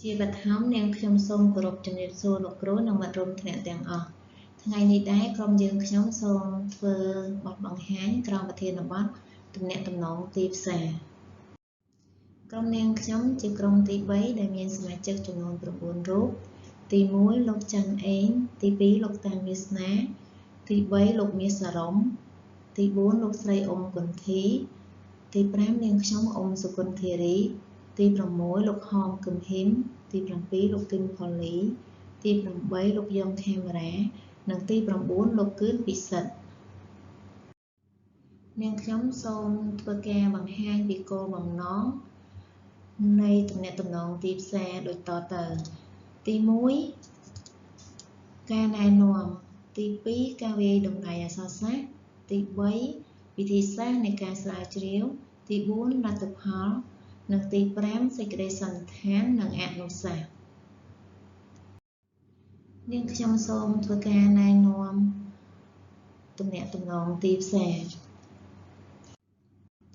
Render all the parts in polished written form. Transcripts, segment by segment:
ជាបឋមនាងខ្ញុំសូមគោរពជំរាបសួរលោកគ្រូនិងមិត្តរួមថ្នាក់ទាំងអស់ថ្ងៃនេះដែរក្រុមយើងខ្ញុំសូមធ្វើបទបង្ហាញក្រោមប្រធានបទទំនាក់ទំនងទីផ្សារក្រុមនាងខ្ញុំជាក្រុមទី3ដែលមានសមាជិកចំនួន9រូបទី1លោកច័ន្ទអេងទី2លោកតាវាសនាទី3លោកមាសសារ៉ុំទី4លោកស្រីអ៊ុំគុន្ធីទី5នាងខ្ញុំអ៊ុំសុគន្ធារីទី6លោកហមគឹមហ៊ីមទី7លោកគឹមផូលីទី8លោកយ៉ងខេមរ៉ានិងទី9លោកគឿនពិសិដ្ឋនាងខ្ញុំសូមធ្វើការបង្ហាញពីគោលបំណងនៃទំនាក់ទំនងទីផ្សារដូចតទៅទី1ការណែនាំទី2ការវាយតម្លៃអក្សរសាស្ត្រទី3វិធីសាស្ត្រនៃការស្រាវជ្រាវទី4លទ្ធផលនិងទី5សេចក្តីសន្និដ្ឋាននិងអនុសាសន៍នាងខ្ញុំសូមធ្វើការណែនាំទំនាក់ទំនងទីផ្សារ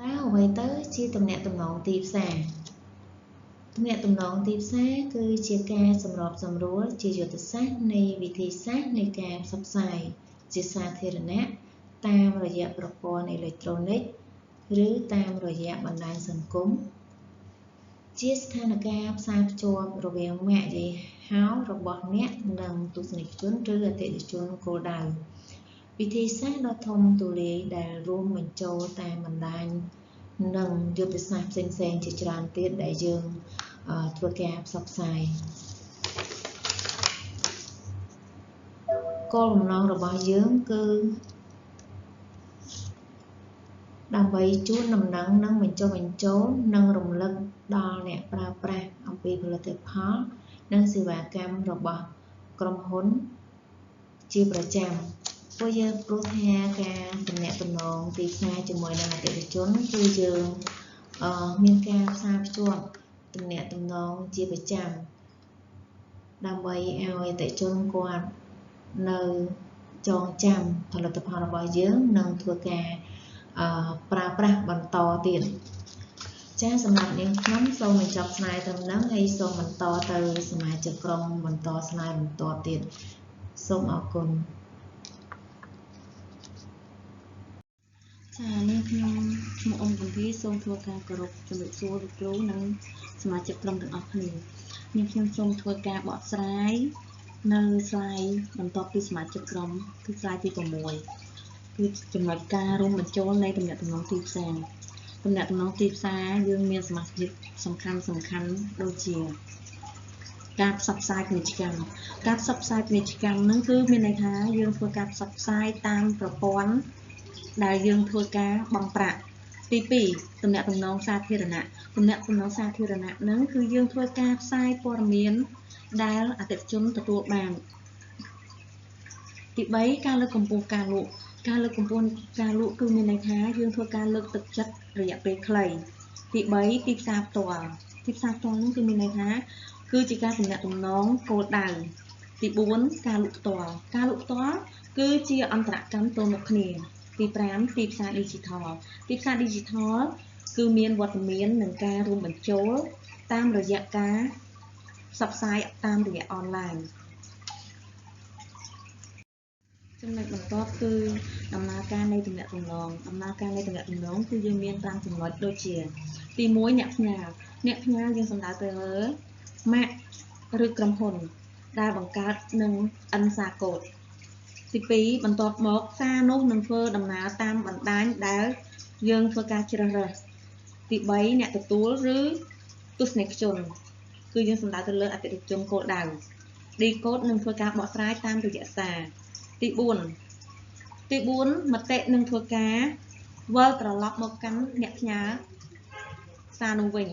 តើអ្វីទៅជាទំនាក់ទំនងទីផ្សារទំនាក់ទំនងទីផ្សារគឺជាការសម្របសម្រួលជាយុទ្ធសាស្ត្រនៃវិធីសាស្ត្រនៃការផ្សព្វផ្សាយជាសាធារណៈតាមរយៈប្រព័ន្ធអេឡិចត្រូនិកឬតាមរយៈបណ្ដាញសង្គមជាស្ថានភាពផ្សារភ្ជាប់រវាងម៉ាកយីហោរបស់អ្នកនិងទស្សនិកជនឬអតិថិជនគោលដៅវិធីសាស្ត្រដ៏ធំទូលាយដែលរួមបញ្ចូលតាមបណ្ដាញនិងយុទ្ធសាស្ត្រផ្សេងៗជាច្រើនទៀតដែលយើងធ្វើការផ្សព្វផ្សាយគោលបំណងរបស់យើងគឺដើម្បីជូនដំណឹងនិងបញ្ចុះបញ្ចូលនិងរំលឹកដល់អ្នកប្រើប្រាស់អំពីផលិតផលនិងសេវាកម្មរបស់ក្រុមហ៊ុនជាប្រចាំព្រោះថាការទំនាក់ទំនងទីផ្សារជាមួយនឹងអតិថិជនគឺយើងមានការផ្សារភ្ជាប់ទំនាក់ទំនងជាប្រចាំដើម្បីឲ្យអតិថិជនគាត់នៅចងចាំផលិតផលរបស់យើងនិងធ្វើការប្រើប្រាស់បន្តទៀតចា៎សម្រាប់នាងខ្ញុំសូមបញ្ចប់ស្លាយត្រឹមហ្នឹងហើយសូមបន្តទៅសមាជិកក្រុមបន្តស្លាយបន្តទៀតសូមអរគុណចា៎នាងខ្ញុំឈ្មោះអ៊ុំគុន្ធីសូមធ្វើការគោរពជំរាបសួរលោកគ្រូនិងសមាជិកក្រុមទាំងអស់គ្នានាងខ្ញុំសូមធ្វើការបកស្រាយនៅស្លាយបន្ទាប់ពីសមាជិកក្រុមគឺស្លាយទី6គឺចំណុចការរួមបញ្ចូលនៃទំនាក់ទំនងទីផ្សារទំនាក់ទំនងទីផ្សារយើងមានសមាសភាពសំខាន់ដូចជាការផ្សព្វផ្សាយពាណិជ្ជកម្មការផ្សព្វផ្សាយពាណិជ្ជកម្មហ្នឹងគឺមានន័យថាយើងធ្វើការផ្សព្វផ្សាយតាមប្រព័ន្ធដែលយើងធ្វើការបង់ប្រាក់ទី2ទំនាក់ទំនងសាធារណៈទំនាក់ទំនងសាធារណៈហ្នឹងគឺយើងធ្វើការផ្សាយព័ត៌មានដែលអតិថិជនទទួលបានទី3ការលើកកម្ពស់ការលក់ការលើកកម្ពស់ការលក់គឺមានន័យថាយើងធ្វើការលើកទឹកចិត្តរយៈពេលខ្លីទី3ទីផ្សារផ្ទាល់ទីផ្សារផ្ទាល់នោះគឺមានន័យថាគឺជាការទំនាក់ទំនងគោលដៅទី4ការលក់ផ្ទាល់ការលក់ផ្ទាល់គឺជាអន្តរកម្មទល់មុខគ្នាទី5ទីផ្សារ Digital ទីផ្សារ Digital គឺមានវត្តមាននិងការរួមបញ្ចូលតាមរយៈការផ្សព្វផ្សាយតាមរយៈអនឡាញចំណុចបន្ទាប់គឺដំណើរការនៃទំនាក់ទំនងគឺយើងមាន5ចំណុចដូចជាទី1អ្នកផ្ញើយើងសំដៅទៅលើម៉ាកឬក្រុមហ៊ុនដែលបង្កើតនឹងអិនសាកូដទី2បន្ទាប់មកសារនោះនឹងធ្វើដំណើរតាមបណ្ដាញដែលយើងធ្វើការជ្រើសរើសទី3អ្នកទទួលឬទស្សនិកជនគឺយើងសំដៅទៅលើអតិថិជនគោលដៅ Decode នឹងធ្វើការបកស្រាយតាមរយៈសារទី4មតិនឹងធ្វើការវិលត្រឡប់មកកាន់អ្នកផ្ញើសារនោះវិញ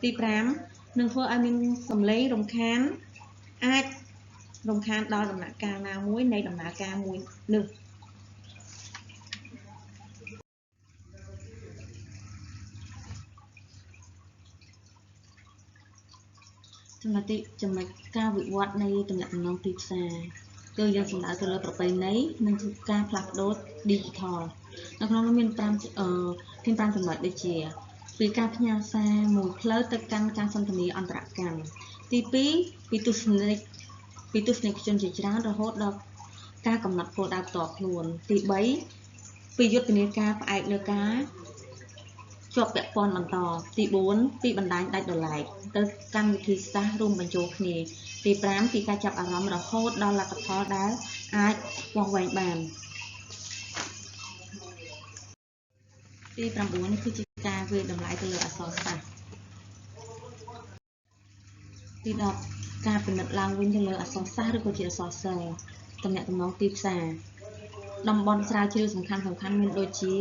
ទី5នឹងធ្វើឲ្យមានសម្លេងរំខានអាចរំខានដល់ដំណាក់កាលណាមួយនៃដំណើរការមួយនោះចំណុចការវិវត្តនៃទំនាក់ទំនងទីផ្សារគឺយើងសំដៅទៅលើប្រពៃណីនិងការផ្លាស់ប្ដូរ Digital នៅក្នុងនោះមាន5ចំណុចដូចជាពីការផ្ញើសារមួយផ្លូវទៅកាន់ការសន្ទនាអន្តរកម្មទី ទី2ពីទស្សនិកជនជាច្រើនរហូតដល់ការកំណត់គោលដៅផ្ទាល់ខ្លួនទី3ពីយុទ្ធនាការផ្អែកលើការជាប់ពាក់ព័ន្ធបន្តទី4ពីបណ្ដាញដាច់ដោយឡែកទៅកម្មវិធីសាស្ត្ររួមបញ្ចូលគ្នាទី5ពីការចាប់អារម្មណ៍រហូតដល់លទ្ធផលដែលអាចវាស់វែងបានទី9គឺជាការវាយតម្លៃទៅលើអក្សរសាស្ត្រទី10ការពិនិត្យឡើងវិញទៅលើអក្សរសាស្ត្រឬក៏ជាអក្សរសិល្ប៍ទំនាក់ទំនងទីផ្សារតំបន់ស្រាវជ្រាវសំខាន់មានដូចជា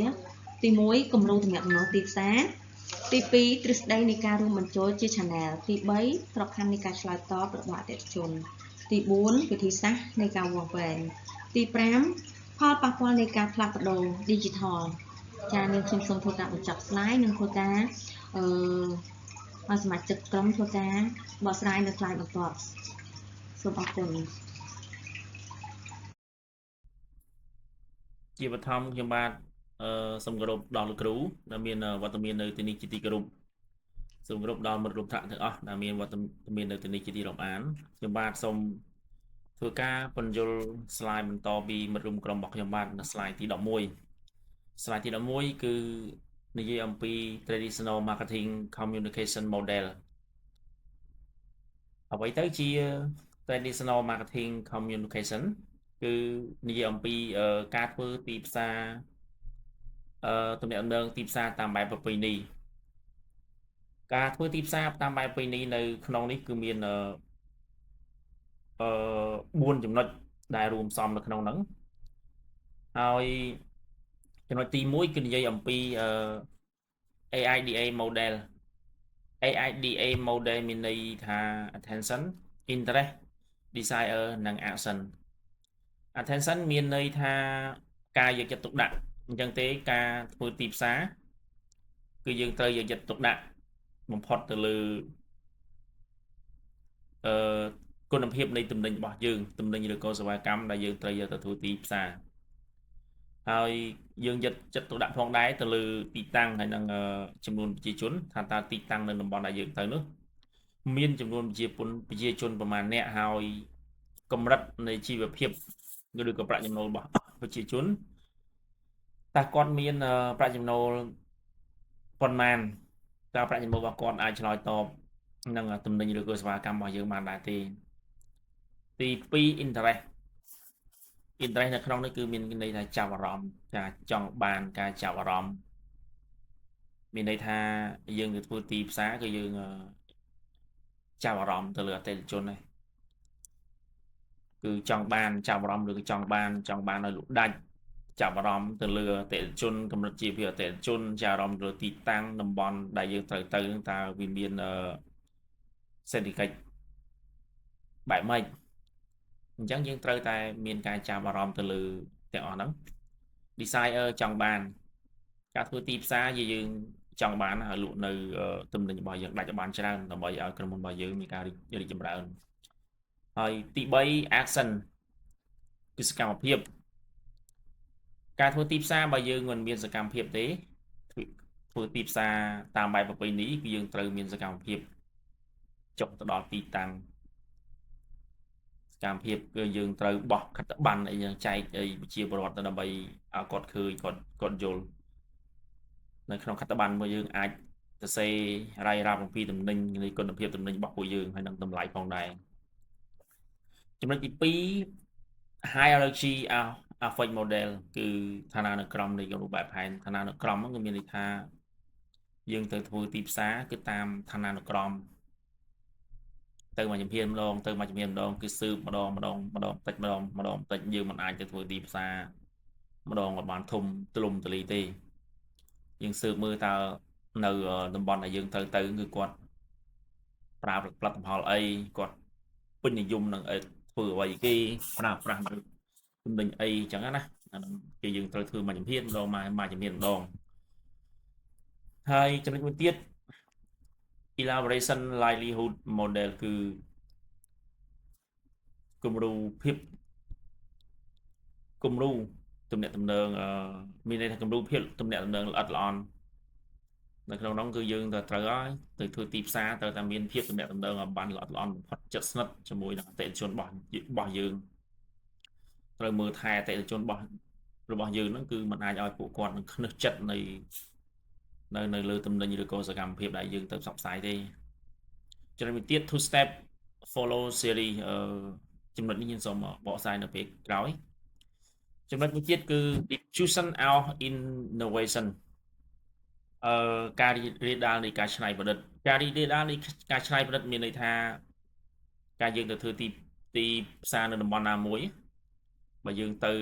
ទី1គំរូទំនាក់ទំនងទីផ្សារទី2ទ្រឹស្ដីនៃការរួមបញ្ចូលជា channel ទី3ក្របខ័ណ្ឌនៃការឆ្លើយតបរបស់អតិថិជនទី4វិធីសាស្ត្រនៃការវាស់វែងទី5ផលប៉ះពាល់នៃការផ្លាស់ប្ដូរ digital ចា៎នាងខ្ញុំសូមធ្វើការបញ្ចប់ slide និងធ្វើការឲ្យសមាជិកក្រុមធ្វើការបកស្រាយនៅ slide បន្ទាប់សូមអរគុណជាបឋមខ្ញុំបាទសូមគោរពដល់លោកគ្រូដែលមានវត្តមាននៅទីនេះជាទីគោរពសូមគោរពដល់មិត្តរួមថ្នាក់ទាំងអស់ដែលមានវត្តមាននៅទីនេះជាទីរាប់អានខ្ញុំបាទសូមធ្វើការបញ្យល់ slide បន្តពីមិត្តរួមក្រុមរបស់ខ្ញុំបាទនៅ slide ទី11 slide ទី11គឺនិយាយអំពី traditional marketing communication model អ្វីទៅជា traditional marketing communication គឺនិយាយអំពីការធ្វើទីផ្សារទំនាក់ទំនងទីផ្សារតាមបែបប្រពៃណីការធ្វើទីផ្សារតាមបែបប្រពៃណីនៅក្នុងនេះគឺមាន4ចំណុចដែលរួមផ្សំនៅក្នុងហ្នឹងហើយចំណុចទី1គឺនិយាយអំពីAIDA model AIDA model មានន័យថា attention interest desire និង action attention មានន័យថាការយកចិត្តទុកដាក់អញ្ចឹងទេការធ្វើទីផ្សារគឺយើងត្រូវយកចិត្តទុកដាក់បំផុតទៅលើគុណភាពនៃទំនិញរបស់យើងទំនិញឬក៏សេវាកម្មដែលយើងត្រូវយកទៅធ្វើទីផ្សារហើយយើងយកចិត្តទុកដាក់ផងដែរទៅលើទីតាំងហើយនឹងចំនួនប្រជាជនថាតើទីតាំងនៅតំបន់ដែលយើងទៅនោះមានចំនួនប្រជាជនប្រមាណអ្នកហើយកម្រិតនៃជីវភាពឬក៏ប្រាក់ចំណូលរបស់ប្រជាជនតើគាត់មានប្រាក់ចំណូលប៉ុន្មានតើប្រាក់ចំណូលរបស់គាត់អាចឆ្លើយតបនឹងទំនិញឬក៏សេវាកម្មរបស់យើងបានដែរទេទី2 interest នៅក្នុងនេះគឺមានន័យថាចាប់អារម្មណ៍ការចង់បានការចាប់អារម្មណ៍មានន័យថាយើងទៅធ្វើទីផ្សារគឺយើងចាប់អារម្មណ៍ទៅលើអតិថិជនហ្នឹងគឺចង់បានចាប់អារម្មណ៍ឬក៏ចង់បានឲ្យលក់ដាច់ចាប់អារម្មណ៍ទៅលើអតិថិជនកម្រិតជីវភាពអតិថិជនចាប់អារម្មណ៍ទៅលើទីតាំងតំបន់ដែលយើងត្រូវទៅនឹងតើវាមានសេដ្ឋកិច្ចបែបម៉េចអញ្ចឹងយើងត្រូវតែមានការចាប់អារម្មណ៍ទៅលើទាំងអស់ហ្នឹង desire ចង់បានការធ្វើទីផ្សារយើងចង់បានឲ្យលក់នៅទំនិញរបស់យើងដាច់ឲ្យបានច្រើនដើម្បីឲ្យក្រុមហ៊ុនរបស់យើងមានការរីកចម្រើនហើយទី3 action គឺសកម្មភាពការធ្វើទីផ្សារបើយើងមិនមានសកម្មភាពទេធ្វើទីផ្សារតាមបែបប្រពៃណីគឺយើងត្រូវមានសកម្មភាពចុះទៅដល់ទីតាំងសកម្មភាពគឺយើងត្រូវបោះខិត្តប័ណ្ណអីយ៉ាងចែកអីប្រជាពលរដ្ឋដើម្បីឲ្យគាត់ឃើញគាត់យល់នៅក្នុងខិត្តប័ណ្ណរបស់យើងអាចសរសេររាយរាប់អំពីទំនិញនៃគុណភាពទំនិញរបស់ពួកយើងហើយនឹងតម្លៃផងដែរចំណុចទី2 hierarchy affect model គឺឋានានុក្រមនៃរូបបែបផែនឋានានុក្រមហ្នឹងគឺមានន័យថាយើងទៅធ្វើទីផ្សារគឺតាមឋានានុក្រមទៅមួយជំហានម្ដងគឺស៊ើបម្ដងតិចយើងមិនអាចទៅធ្វើទីផ្សារម្ដងឲ្យបានធំទូលំទូលាយទេយើងស៊ើបមើលតើនៅតំបន់ដែលយើងទៅគឺគាត់ប្រើផលិតផលអីគាត់ពេញនិយមនឹងធ្វើអ្វីគេប្រើប្រាស់នៅទំនិញអីចឹងណាគឺយើងត្រូវធ្វើមួយជំហានម្ដងមួយជំហានម្ដងហើយចំណុចមួយទៀត elaboration livelihood model គឺគំរូទំនាក់ទំនងមានន័យថាគំរូភាពទំនាក់ទំនងល្អិតល្អន់ នៅក្នុងនោះគឺយើងត្រូវហើយទៅធ្វើទីផ្សារត្រូវតែមានភាពទំនាក់ទំនងឲ្យបានល្អិតល្អន់បំផុតជិតស្និទ្ធជាមួយនឹងអតិថិជនរបស់យើងត្រូវមើលថែអតិថិជនរបស់យើងហ្នឹងគឺមិនអាចឲ្យពួកគាត់នឹងខ្នឹសចិត្តនៅលើទំនិញឬក៏សកម្មភាពដែលយើងទៅផ្សព្វផ្សាយទេចំណុចមួយទៀត two step follow series ចំណុចនេះខ្ញុំសូមបកស្រាយនៅពេលក្រោយចំណុចមួយទៀតគឺ diffusion of innovation ការរីករាលដាលនៃការច្នៃប្រឌិតការរីករាលដាលនៃការច្នៃប្រឌិតមានន័យថាការយើងទៅធ្វើទីផ្សារនៅតំបន់ណាមួយបើយើងទៅ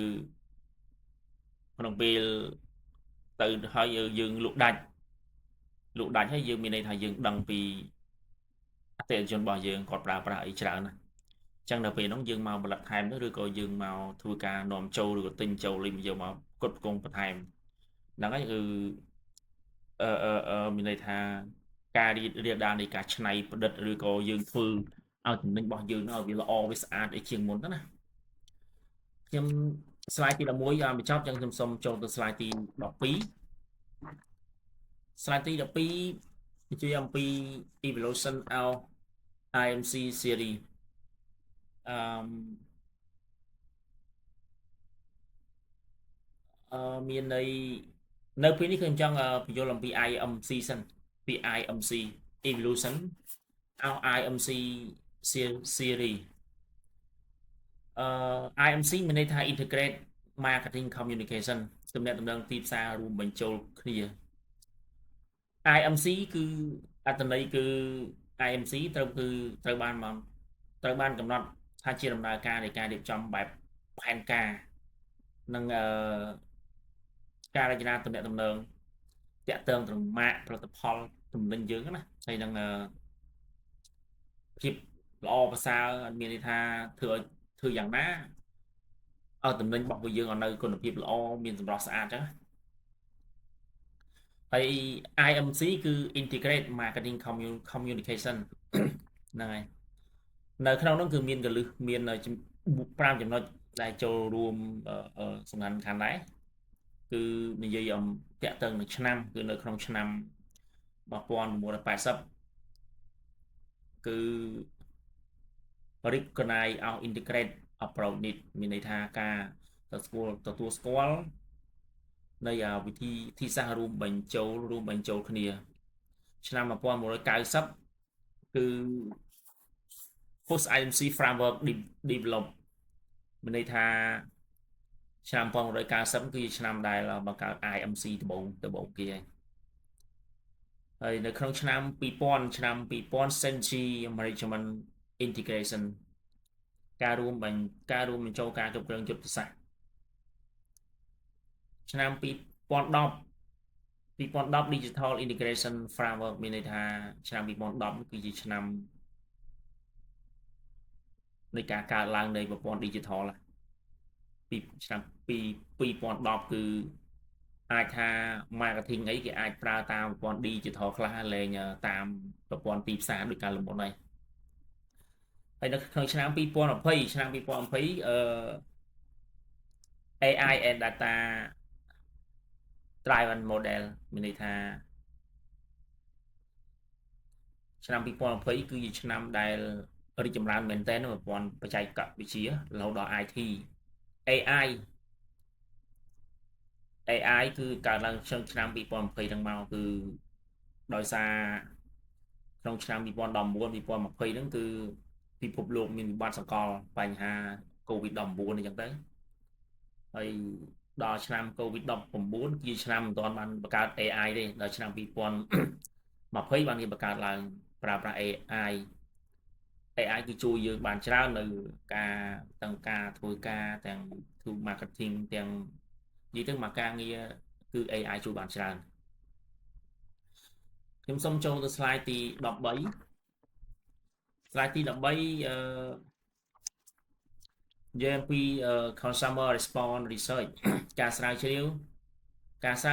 ក្នុងពេលទៅហើយយើងលក់ដាច់ហើយយើងមានន័យថាយើងដឹងពីអតិថិជនរបស់យើងគាត់ប្រើប្រាស់អីច្រើនណាស់អញ្ចឹងដល់ពេលហ្នឹងយើងមកផលិតថែមទៅឬក៏យើងមកធ្វើការនាំចូលឬក៏ទិញចូលលេងយកមកផ្គត់ផ្គង់បន្ថែមហ្នឹងហើយគឺមានន័យថាការរីករាលដាលនៃការច្នៃប្រឌិតឬក៏យើងធ្វើឲ្យទំនិញរបស់យើងឲ្យវាល្អវាស្អាតអីជាងមុនទៅណាខ្ញុំ slide ទី11ឲ្យបញ្ចប់ចឹងខ្ញុំសូមចូលទៅ slide ទី12 slide ទី12និយាយអំពី evolution of IMC series មាននៅពេលនេះខ្ញុំចង់បញ្យល់អំពី IMC សិនពី IMC evolution of IMC series IMC មានន័យថា integrate marketing communication ទំនាក់ទំនងទីផ្សាររួមបញ្ចូលគ្នា IMC គឺអត្ថន័យគឺ IMC ត្រូវបានកំណត់ថាជាដំណើរការនៃការរៀបចំបែបផែនការនិងការរចនាទំនាក់ទំនងតាក់ទងទៅម៉ាកផលិតផលទំនិញយើងណាហើយនឹងភាពល្អប្រសើរមានន័យថាធ្វើយ៉ាងណាឲ្យទំនិញរបស់យើងឲ្យនៅគុណភាពល្អមានសម្រស់ស្អាតចឹងហើយ IMC គឺ integrate marketing communication ហ្នឹងហើយនៅក្នុងនោះគឺមានកលឹះមាន5ចំណុចដែលចូលរួមសំខាន់ដែរគឺនិយាយអំតាក់ទងនឹងឆ្នាំគឺនៅក្នុងឆ្នាំ1980គឺ recognize our integrate approach នេះមានន័យថាការទទួលស្គាល់នៃវិធីសាស្ត្ររួមបញ្ចូលគ្នាឆ្នាំ1990គឺ Post IMC framework develop មានន័យថាឆ្នាំ1990គឺជាឆ្នាំដែលបង្កើត IMC ដំបូងគេហើយនៅក្នុងឆ្នាំ2000 Century Management Integration ការរួមបញ្ចូលការគ្រប់គ្រងយុទ្ធសាស្ត្រឆ្នាំ2010 Digital Integration Framework មានន័យថាឆ្នាំ2010គឺជាឆ្នាំនៃការកើតឡើងនៃប្រព័ន្ធ Digital ពីឆ្នាំ2010គឺអាចថា marketing អីគេអាចប្រើតាមប្រព័ន្ធ Digital ខ្លះលែងតាមប្រព័ន្ធទីផ្សារដូចកាលមុនហើយនៅក្នុងឆ្នាំ2020 AI and data driven model មានន័យថាឆ្នាំ2020គឺជាឆ្នាំដែលរីកចម្រើនមែនទែនប្រព័ន្ធបច្ចេកវិទ្យារហូតដល់ IT AI គឺកើតឡើងឆ្នាំ2020ហ្នឹងមកគឺដោយសារក្នុងឆ្នាំ2019 2020ហ្នឹងគឺពិភពលោកមានវិបត្តិសកលបញ្ហា COVID-19 អញ្ចឹងទៅហើយដល់ឆ្នាំ COVID-19 ជាឆ្នាំមិនទាន់បានបង្កើត AI ទេដល់ឆ្នាំ2020បានគេបង្កើតឡើងប្រើប្រាស់ AI គឺជួយយើងបានច្រើននៅការធ្វើការទាំងធ្វើ marketing ទាំងនិយាយទៅមកការងារគឺ AI ជួយបានច្រើនខ្ញុំសូមចូលទៅ slide ទី13 slide ទី13និយាយអំពី consumer response research ការស្រាវជ្រាវការឆ្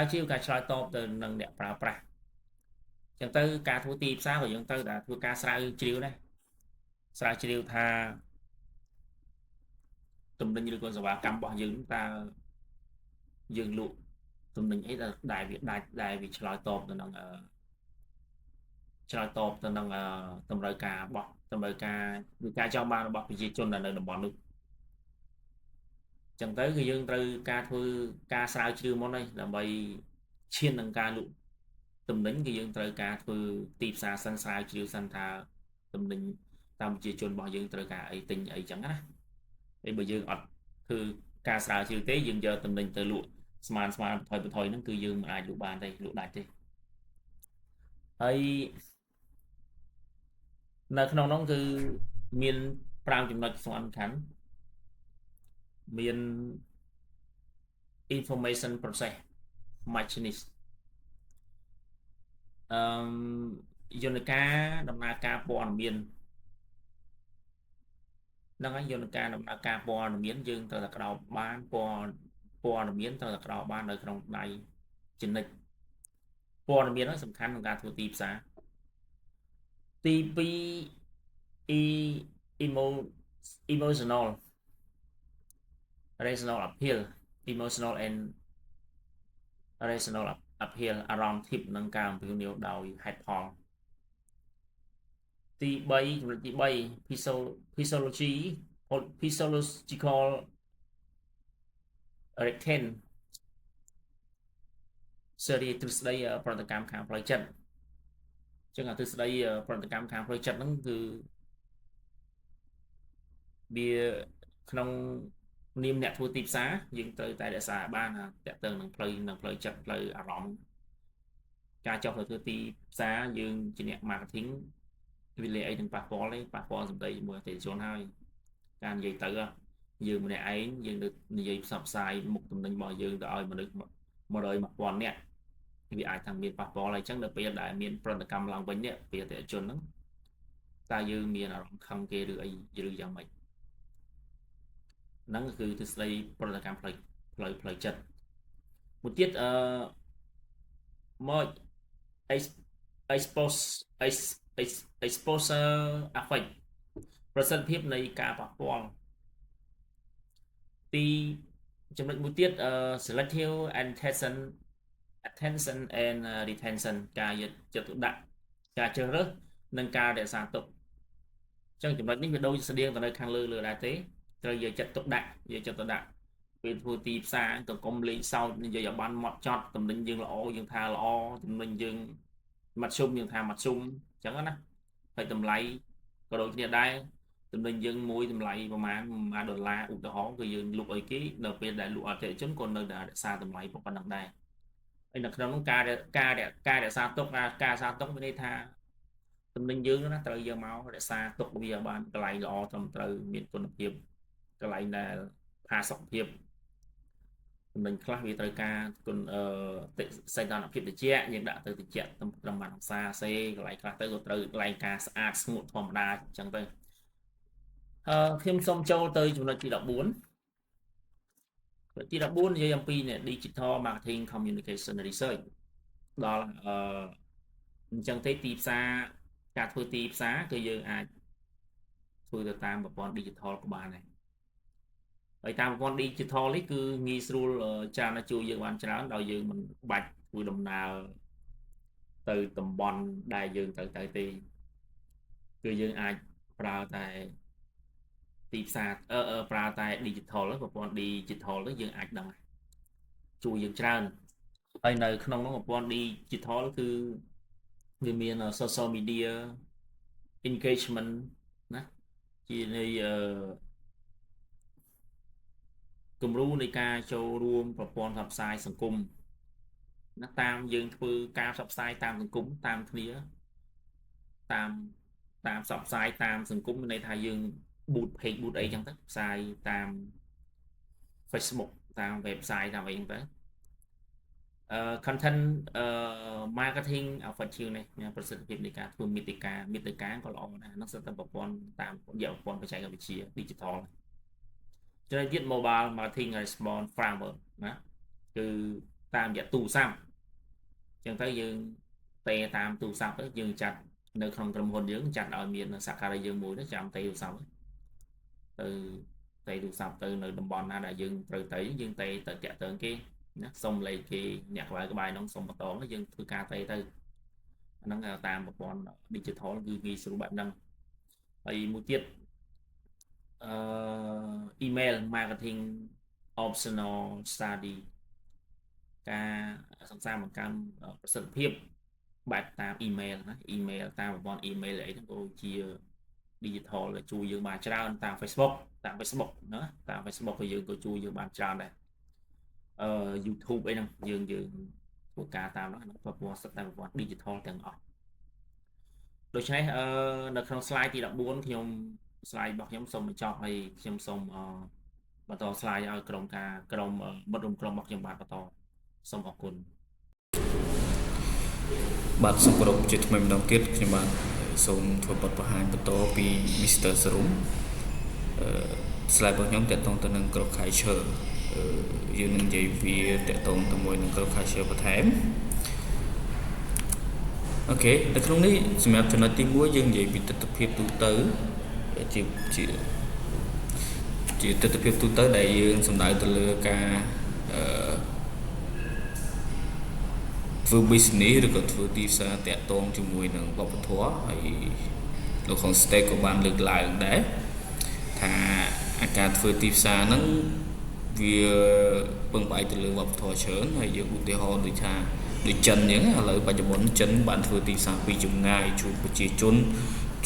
លើយតបទៅនឹងអ្នកប្រើប្រាស់អញ្ចឹងទៅការធ្វើទីផ្សារក៏យើងទៅតែធ្វើការស្រាវជ្រាវដែរស្រាវជ្រាវថាទំនិញឬក៏សេវាកម្មរបស់យើងតើយើងលក់ទំនិញអីដែលវាដាច់ដែលវាឆ្លើយតបទៅនឹង ឆ្លើយតបទៅនឹងតម្រូវការរបស់តម្រូវការឬការចង់បានរបស់ប្រជាជននៅតំបន់នោះចឹងទៅគឺយើងត្រូវការធ្វើការស្រាវជ្រាវមុនហើយដើម្បីឈាននឹងការលក់ទំនិញគឺយើងត្រូវការធ្វើទីផ្សារសិនស្រាវជ្រាវសិនថាទំនិញតាមប្រជាជនរបស់យើងត្រូវការអីទិញអីចឹងណាហើយបើយើងអត់ធ្វើការស្រាវជ្រាវទេយើងយកទំនិញទៅលក់ស្មានបន្ថយហ្នឹងគឺយើងមិនអាចលក់បានទេលក់ដាច់ទេហើយនៅក្នុងនោះគឺមាន5ចំណុចសំខាន់មាន information process machinist យន្តការដំណើរការព័ត៌មានហ្នឹងហើយយន្តការដំណើរការព័ត៌មានយើងត្រូវតែក្តោបបានព័ត៌មានត្រូវតែក្តោបបាននៅក្នុងដៃជានិច្ចព័ត៌មានហ្នឹងសំខាន់ក្នុងការធ្វើទីផ្សារទី2 emotional rational appeal emotional and rational appeal អារម្មណ៍ทิพย์នឹងការអំពាវនាវដោយហេតុផលទី3ចំណុចទី3 physiological retain សេរីទ្រឹស្ដីប្រតិកម្មខាងផ្លូវចិត្តចឹងអាទ្រឹស្ដីប្រតិកម្មខាងផ្លូវចិត្តហ្នឹងគឺវាក្នុងនាមអ្នកធ្វើទីផ្សារយើងត្រូវតែរក្សាបានតាក់ទងនឹងផ្លូវចិត្តផ្លូវអារម្មណ៍ការចុះទៅធ្វើទីផ្សារយើងជាអ្នក marketing វាលេអីនឹងប៉ះពាល់ទេប៉ះពាល់សម្ដីជាមួយអតិថិជនហើយការនិយាយទៅយើងម្នាក់ឯងយើងនិយាយផ្សព្វផ្សាយមុខទំនិញរបស់យើងទៅឲ្យមនុស្ស100,000 នាក់វាអាចថាមានប៉ះពាល់ហើយអញ្ចឹងដល់ពេលដែលមានប្រតិកម្មឡើងវិញនេះពីអតិថិជនហ្នឹងតើយើងមានអារម្មណ៍ខឹងគេឬអីឬយ៉ាងម៉េចហ្នឹងគឺទ្រឹស្ដីប្រតិកម្មផ្លូវចិត្តមួយទៀតមក exposure effect ប្រសិទ្ធភាពនៃការប៉ះពាល់ទីចំណុចមួយទៀតselective attention and retention ការយកចិត្តទុកដាក់ការជ្រើសរើសនិងការរក្សាទុកអញ្ចឹងចំណុចនេះវាដូចស្តៀងទៅនៅខាងលើដែរទេត្រូវយកចិត្តទុកដាក់ពេលធ្វើទីផ្សារក៏កុំលេងសើចនិយាយឲ្យបានម៉ត់ចត់តំណែងយើងល្អយើងថាល្អតំណែងយើងមាត់ជុំយើងថាមាត់ជុំអញ្ចឹងណាហើយតម្លៃក៏ដូចគ្នាដែរតំណែងយើងមួយតម្លៃប្រហែល$1ឧទាហរណ៍គឺយើងលក់ឲ្យគេដល់ពេលដែលលក់អតិថិជនក៏នៅតែរក្សាតម្លៃប៉ុណ្ណឹងដែរហើយនៅក្នុងនោះការរក្សាទុកការរក្សាទុកមានន័យថាតំណែងយើងណាត្រូវយកមករក្សាទុកវាបានកន្លែងល្អត្រឹមត្រូវមានគុណភាពកន្លែងដែលផាសុកភាពតំណែងខ្លះវាត្រូវការគុណសីតុណ្ហភាពត្រជាក់យើងដាក់ទៅត្រជាក់ត្រឹមអង្សាសេកន្លែងខ្លះទៅក៏ត្រូវកន្លែងការស្អាតស្ងួតធម្មតាអញ្ចឹងទៅខ្ញុំសូមចូលទៅចំណុចទី14និយាយអំពី Digital Marketing Communication Research ដល់អញ្ចឹងទេទីផ្សារការធ្វើទីផ្សារគឺយើងអាចធ្វើទៅតាមប្រព័ន្ធ Digital ក៏បានដែរហើយតាមប្រព័ន្ធ Digital នេះគឺងាយស្រួលច្រើនជួយយើងបានច្រើនដោយយើងមិនបាច់ធ្វើដំណើរទៅតំបន់ដែលយើងទៅទេគឺយើងអាចប្រើតែទីផ្សារប្រើតែ Digital ប្រព័ន្ធ Digital ទៅយើងអាចដឹងជួយយើងច្រើនហើយនៅក្នុងនោះប្រព័ន្ធ Digital គឺវាមាន social media engagement ណាជានៃគំរូនៃការចូលរួមប្រព័ន្ធផ្សព្វផ្សាយសង្គមណាតាមយើងធ្វើការផ្សព្វផ្សាយតាមសង្គមតាមគ្នាតាមផ្សព្វផ្សាយតាមសង្គមមានន័យថាយើង boot page boot អីចឹងទៅផ្សាយតាម Facebook តាម website តាមអីចឹងទៅcontent marketing effective នេះមានប្រសិទ្ធភាពនៃការធ្វើមាតិកាក៏ល្អដែរនោះសិតតែប្រព័ន្ធតាមយកប្រព័ន្ធបច្ចេកវិទ្យា digital ចំណុចទៀត mobile marketing response framework ណាគឺតាមរយៈទូរស័ព្ទអញ្ចឹងទៅយើងទេតាមទូរស័ព្ទទៅយើងចាត់នៅក្នុងក្រុមហ៊ុនយើងចាត់ឲ្យមានសក្ការៈយើងមួយទៅចាំទេទូរស័ព្ទទៅទូរស័ព្ទទៅនៅតំបន់ណាដែលយើងត្រូវទៅយើងទេទៅតាក់ទងគេណាសុំលេខគេអ្នកក្បែរនោះសុំបន្តយើងធ្វើការទៅ ហ្នឹងតាមប្រព័ន្ធ digital គឺងាយស្រួលបែបហ្នឹងហើយមួយទៀតemail marketing optional study ការសិក្សាបង្កើនប្រសិទ្ធភាពបែបតាម email ណា email តាមប្រព័ន្ធ email អីហ្នឹងក៏ជា digital ដែលជួយយើងបានច្រើនតាម Facebook ណាតាម Facebook ក៏យើងក៏ជួយយើងបានច្រើនដែរYouTube អីហ្នឹងយើងធ្វើការតាមហ្នឹងប្រព័ន្ធសិក្សាតាមប្រព័ន្ធ digital ទាំងអស់ដូច្នេះនៅក្នុង slide ទី14ខ្ញុំ slide របស់ខ្ញុំសូមបញ្ចប់ហើយខ្ញុំសូមបន្ត slide ឲ្យក្រុមមិត្តរួមក្រុមរបស់ខ្ញុំបានបន្តសូមអរគុណបាទសូមគោរពជាថ្មីម្ដងទៀតខ្ញុំបាទសូមធ្វើបទបង្ហាញបន្តពី Mr. Serum slide របស់ខ្ញុំតកតងទៅនឹងក្រូខៃឈើយើងនឹងនិយាយវាតកតងទៅមួយនឹងក្រូខៃឈើបន្ថែមអូខេនៅក្នុងនេះសម្រាប់ចំណុចទី1យើងនិយាយពីទិដ្ឋភាពទូទៅជាទិដ្ឋភាពទូទៅដែលយើងសំដៅទៅលើការធ្វើ business ឬក៏ធ្វើទីផ្សារតាក់ទងជាមួយនឹងវប្បធម៌ហើយលោកของ stake ក៏បានលើកឡើងដែរថាអាការធ្វើទីផ្សារហ្នឹងវាពឹងផ្អែកទៅលើវប្បធម៌ច្រើនហើយយើងឧទាហរណ៍ដូចថាដូចចិនអញ្ចឹងឥឡូវបច្ចុប្បន្នចិនបានធ្វើទីផ្សារពីចម្ងាយជូនប្រជាជន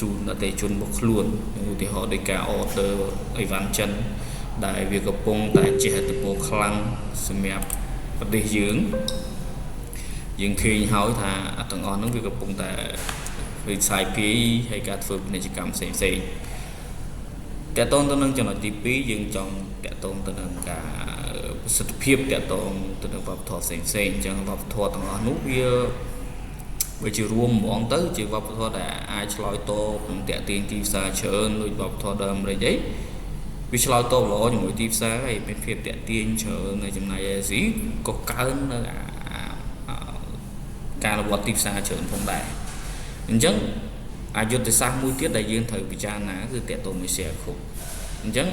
ជូនអតិថិជនមកខ្លួនឧទាហរណ៍ដោយការ order អីវ៉ាន់ចិនដែលវាកំពុងតែជះឥទ្ធិពលខ្លាំងសម្រាប់ប្រទេសយើងឃើញហើយថាទាំងអស់ហ្នឹងវាកំពុងតែវិស័យពីហើយការធ្វើពាណិជ្ជកម្មផ្សេងៗតកតងទៅនឹងចំណុចទី2យើងចង់តកតងទៅនឹងការប្រសិទ្ធភាពតកតងទៅនឹងវប្បធម៌ផ្សេងៗអញ្ចឹងវប្បធម៌ទាំងអស់នោះវាជារួមហ្មងទៅជាវប្បធម៌ដែលអាចឆ្លើយតបនឹងតកទាញទីផ្សារច្រើនដូចវប្បធម៌ដើមអាមេរិកអីវាឆ្លើយតបល្អជាមួយទីផ្សារហើយមានភាពតកទាញច្រើននៅចំណែកឯអាស៊ីក៏កើននៅការរវត្តទីផ្សារច្រើនផងដែរអញ្ចឹងអាយុទ្ធសាស្ត្រមួយទៀតដែលយើងត្រូវពិចារណាគឺតកតងមួយ share code អញ្ចឹង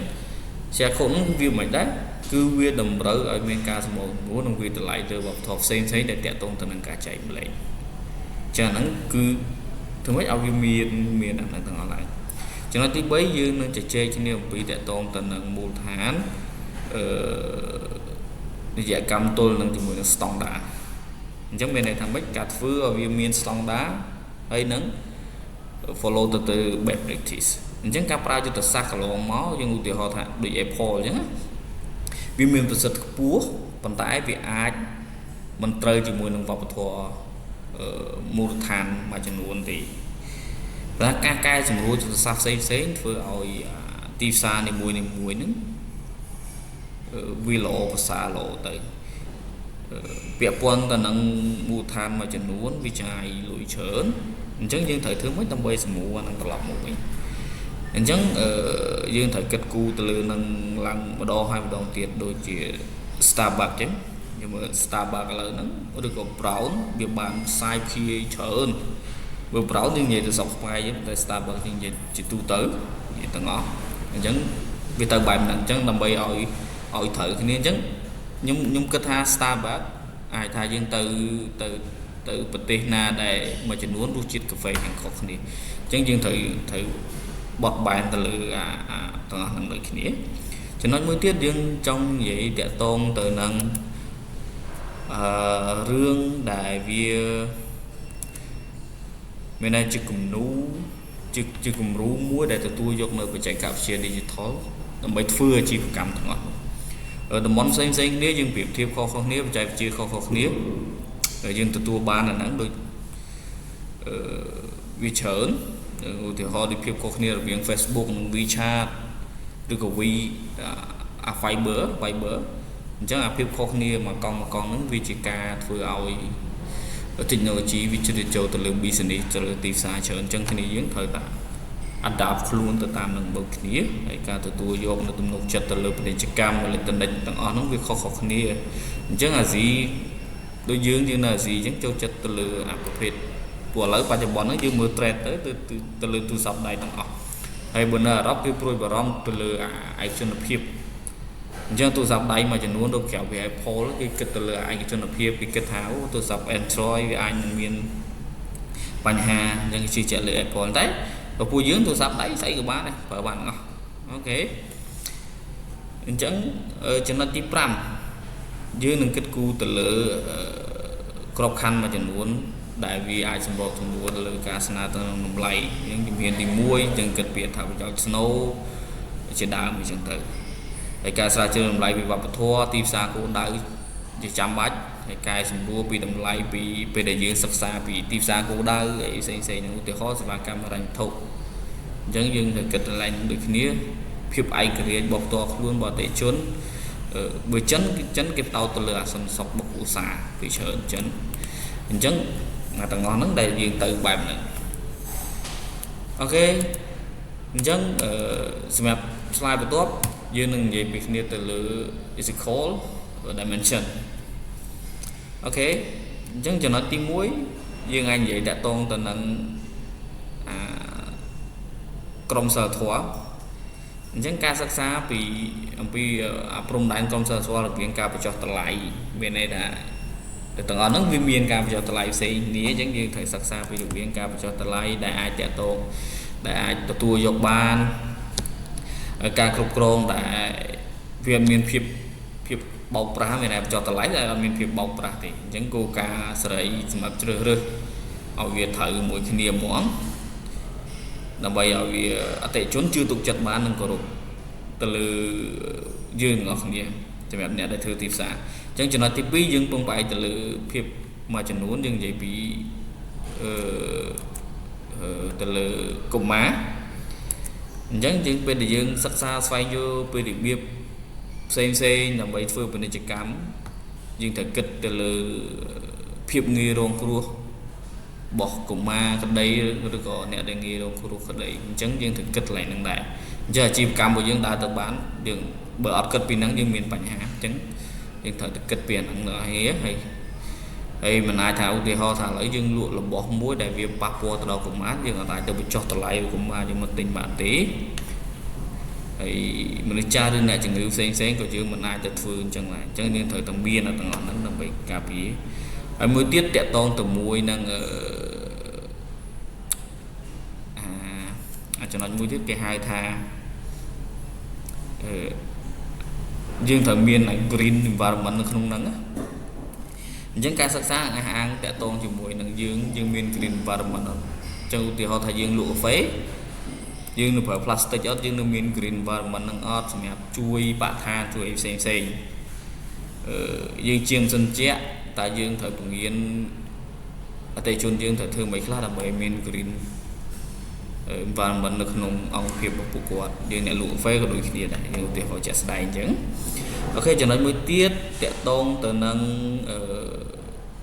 share code នោះវាមិនដែរគឺវាតម្រូវឲ្យមានការសម្របសម្រួលនិងវាតម្លៃទៅវប្បធម៌ផ្សេងៗដែលតកតងទៅនឹងការចែកម្លែកចឹងហ្នឹងគឺធ្វើម៉េចឲ្យវាមានអាហ្នឹងទាំងអស់ឡើងចំណុចទី3យើងនឹងជជែកគ្នាអំពីតកតងទៅនឹងមូលដ្ឋាននិយកម្មទល់នឹងជាមួយនឹង standard អញ្ចឹងមានន័យថាម៉េចការធ្វើឲ្យវាមាន standard ហើយនឹង follow ទៅ best practice អញ្ចឹងការប្រើយុទ្ធសាស្ត្រកន្លងមកយើងឧទាហរណ៍ថាដូច Apple អញ្ចឹងវាមានប្រសិទ្ធខ្ពស់ប៉ុន្តែវាអាចមិនត្រូវជាមួយនឹងវប្បធម៌មូលដ្ឋានមួយចំនួនទេតែការកែសម្រួលយុទ្ធសាស្ត្រផ្សេងៗធ្វើឲ្យទីផ្សារនីមួយៗហ្នឹងវាល្អប្រសើរល្អទៅពាក់ព័ន្ធទៅនឹងមូលដ្ឋានមួយចំនួនវាចាយលុយច្រើនអញ្ចឹងយើងត្រូវធ្វើម៉េចដើម្បីសម្រួលអានឹងត្រឡប់មកវិញអញ្ចឹងយើងត្រូវគិតគូរទៅលើនឹងឡើងម្ដងហើយម្ដងទៀតដូចជា Starbucks ចឹងយើងមើល Starbucks ឥឡូវហ្នឹងឬក៏ Brown វាបានផ្សាយភាយច្រើនបើ Brown យើងនិយាយទៅសពស្វែងតែ Starbucks យើងនិយាយជាទូទៅនិយាយទាំងអស់អញ្ចឹងវាទៅបែបហ្នឹងអញ្ចឹងដើម្បីឲ្យត្រូវគ្នាអញ្ចឹងខ្ញុំគិតថា Starbucks អាចថាយើងទៅប្រទេសណាដែលមួយចំនួនរសជាតិកាហ្វេទាំងខុសគ្នាអញ្ចឹងយើងត្រូវបត់បែនទៅលើទាំងអស់ហ្នឹងដូចគ្នាចំណុចមួយទៀតយើងចង់និយាយតាក់ទងទៅនឹងរឿងដែលវាមានតែជាគំនូជាគំរូមួយដែលទទួលយកនៅបច្ចេកវិទ្យា digital ដើម្បីធ្វើអាជីវកម្មទាំងអស់តំបន់ផ្សេងគ្នាយើងប្រៀបធៀបខុសគ្នាបច្ចេកវិទ្យាខុសគ្នាយើងទទួលបានអាហ្នឹងដូចវាច្រើនឧទាហរណ៍ដូចភាពខុសគ្នារវាង Facebook និង WeChat ឬក៏ Viber អញ្ចឹងអាភាពខុសគ្នាមួយកង់ហ្នឹងវាជាការធ្វើឲ្យ technology វាជ្រៀតចូលទៅលើ business ទៅលើទីផ្សារច្រើនអញ្ចឹងគ្នាយើងត្រូវតែ adapt ខ្លួនទៅតាមនឹងបើគ្នាហើយការទទួលយកនៅទំនុកចិត្តទៅលើពាណិជ្ជកម្មអេឡិចត្រូនិកទាំងអស់ហ្នឹងវាខុសៗគ្នាអញ្ចឹងអាស៊ីដូចយើងនៅអាស៊ីអញ្ចឹងចូលចិត្តទៅលើអាប្រភេទព្រោះឥឡូវបច្ចុប្បន្នហ្នឹងយើងមើល trend ទៅលើទូរស័ព្ទដៃទាំងអស់ហើយបើនៅអឺរ៉ុបគេព្រួយបារម្ភទៅលើឯកជនភាពអញ្ចឹងទូរស័ព្ទដៃមួយចំនួនដូចក្រៅពី Apple គេគិតទៅលើឯកជនភាពគេគិតថាទូរស័ព្ទ Android វាអាចនឹងមាន បញ្ហាអញ្ចឹងជឿជាក់លើ Apple តែពួកយើងទូរស័ព្ទដៃស្អីក៏បានដែរប្រើបានអស់អូខេអញ្ចឹងចំណុចទី5យើងនឹងគិតគូរទៅលើក្របខ័ណ្ឌមួយចំនួនដែលវាអាចសម្របសម្រួលលើការស្នើទៅនឹងតម្លៃយើងជំហានទី1យើងគិតពីអត្ថប្រយោជន៍ស្នូលជាដើមអញ្ចឹងទៅហើយការស្រាវជ្រាវតម្លៃពីវប្បធម៌ទីផ្សារគោលដៅជាចាំបាច់ហើយកែសម្រួលពីតម្លៃពីពេលដែលយើងសិក្សាពីទីផ្សារគោលដៅអីផ្សេងៗនឹងឧទាហរណ៍សេវាកម្មហិរញ្ញវត្ថុអញ្ចឹងយើងត្រូវគិតឡើងដូចគ្នាភាពឯករាជ្យរបស់ផ្ទាល់ខ្លួនបរទេសជនបើចិនគេផ្ដោតទៅលើអាសន្នសុខបុគ្គលឧស្សាហ៍ពីច្រើនចិនអញ្ចឹងទាំងអស់ហ្នឹងដែលយើងទៅបែបហ្នឹងអូខេអញ្ចឹងសម្រាប់ឆ្លើយបន្ទាប់យើងនឹងនិយាយពីគ្នាទៅលើ physical dimension អូខេអញ្ចឹងចំណុចទី1យើងអាចនិយាយតាក់ទងទៅនឹងក្រមសីលធម៌អញ្ចឹងការសិក្សាពីអំពីព្រំដែនក្រមសីលធម៌រវាងការបញ្ចុះតម្លៃមានន័យថាទាំងអស់ហ្នឹងវាមានការបញ្ចុះតម្លៃផ្សេងគ្នាអញ្ចឹងយើងត្រូវសិក្សាពីរវាងការបញ្ចុះតម្លៃដែលអាចតាក់ទងដែលអាចទទួលយកបានការគ្រប់គ្រងដែលវាមានភាពបោកប្រាស់មានតែបញ្ចុះតម្លៃតែអត់មានភាពបោកប្រាស់ទេអញ្ចឹងគោលការណ៍សេរីសម្រាប់ជ្រើសរើសឲ្យវាត្រូវមួយគ្នាហ្មងដើម្បីឲ្យវាអតិថិជនជឿទុកចិត្តបាននិងគោរពទៅលើយើងទាំងអស់គ្នាសម្រាប់អ្នកដែលធ្វើទីផ្សារអញ្ចឹងចំណុចទី2យើងពងផ្អែកទៅលើភាពមួយចំនួនយើងនិយាយពីទៅលើកុមារអញ្ចឹងយើងពេលដែលយើងសិក្សាស្វែងយល់ពីរបៀបផ្សេងដើម្បីធ្វើពាណិជ្ជកម្មយើងត្រូវគិតទៅលើភាពងាយរងគ្រោះរបស់កុមារក្តីឬក៏អ្នកដែលងាយរងគ្រោះក្តីអញ្ចឹងយើងត្រូវគិតកន្លែងហ្នឹងដែរអញ្ចឹងអាជីវកម្មរបស់យើងដើរទៅបានយើងបើអត់គិតពីហ្នឹងយើងមានបញ្ហាអញ្ចឹងយើងត្រូវតែគិតពីអាហ្នឹងដល់ហើយមិនអាចថាឧទាហរណ៍ថាឥឡូវយើងលក់របស់មួយដែលវាប៉ះពាល់ទៅដល់កុមារយើងអាចទៅបញ្ចុះតម្លៃកុមារយើងមកទិញបានទេហើយមនុស្សចាស់ឬអ្នកជំងឺផ្សេងក៏យើងមិនអាចទៅធ្វើអញ្ចឹងដែរអញ្ចឹងយើងត្រូវតែមានទាំងអស់ហ្នឹងដើម្បីការពារហើយមួយទៀតតាក់ទងទៅមួយនឹងចំណុចមួយទៀតគេហៅថាយើងត្រូវមាន green environment នៅក្នុងហ្នឹងអញ្ចឹងការសិក្សាអាងតាក់ទងជាមួយនឹងយើងមាន green environment អញ្ចឹងឧទាហរណ៍ថាយើងលក់កាហ្វេយើងនៅប្រើ plastic អត់យើងនៅមាន green environment ហ្នឹងអត់សម្រាប់ជួយបរិស្ថានជួយអីផ្សេងយើងជាងសិនជាក់តែយើងត្រូវពង្រៀនអតិថិជនយើងត្រូវធ្វើមិនខ្លះដើម្បីមាន green environment នៅក្នុងអង្គភាពរបស់ពួកគាត់យើងអ្នកលក់កាហ្វេក៏ដូចគ្នាដែរយើងឧទាហរណ៍ជាក់ស្ដែងអញ្ចឹងអូខេចំណុចមួយទៀតតាក់ទងទៅនឹង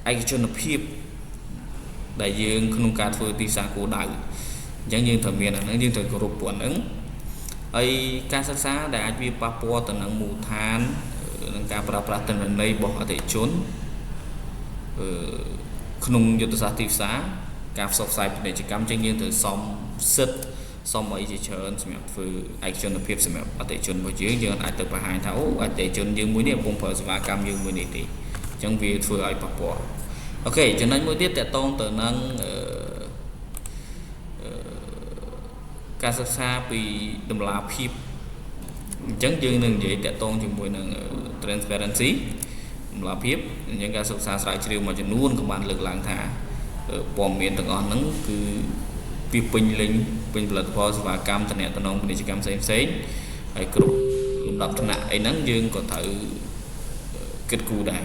ឯកជនភាពដែលយើងក្នុងការធ្វើទីផ្សារគោលដៅអញ្ចឹងយើងត្រូវមានអាហ្នឹងយើងត្រូវគោរពពួកហ្នឹងហើយការសិក្សាដែលអាចវាប៉ះពាល់ទៅនឹងមូលដ្ឋាននឹងការប្រើប្រាស់ទិន្នន័យរបស់អតិថិជនក្នុងយុទ្ធសាស្ត្រទីផ្សារការផ្សព្វផ្សាយពាណិជ្ជកម្មចឹងយើងត្រូវសមអីជាច្រើនសម្រាប់ធ្វើឯកជនភាពសម្រាប់អតិថិជនរបស់យើងអាចទៅបង្ហាញថាអូអតិថិជនយើងមួយនេះកំពុងប្រើសេវាកម្មយើងមួយនេះទេអញ្ចឹងវាធ្វើឲ្យប៉ះពាល់អូខេចំណុចមួយទៀតតកតងទៅនឹងការសិក្សាពីតម្លាភាពអញ្ចឹងយើងនឹងនិយាយតកតងជាមួយនឹង transparency តម្លាភាពអញ្ចឹងការសិក្សាស្រាវជ្រាវមួយចំនួនក៏បានលើកឡើងថាព័ត៌មានទាំងអស់ហ្នឹងគឺពីពេញលេញពេញផលិតផលសេវាកម្មតំណែងពាណិជ្ជកម្មផ្សេងហើយគ្រប់លំដាប់ថ្នាក់អីហ្នឹងយើងក៏ត្រូវគិតគូរដែរ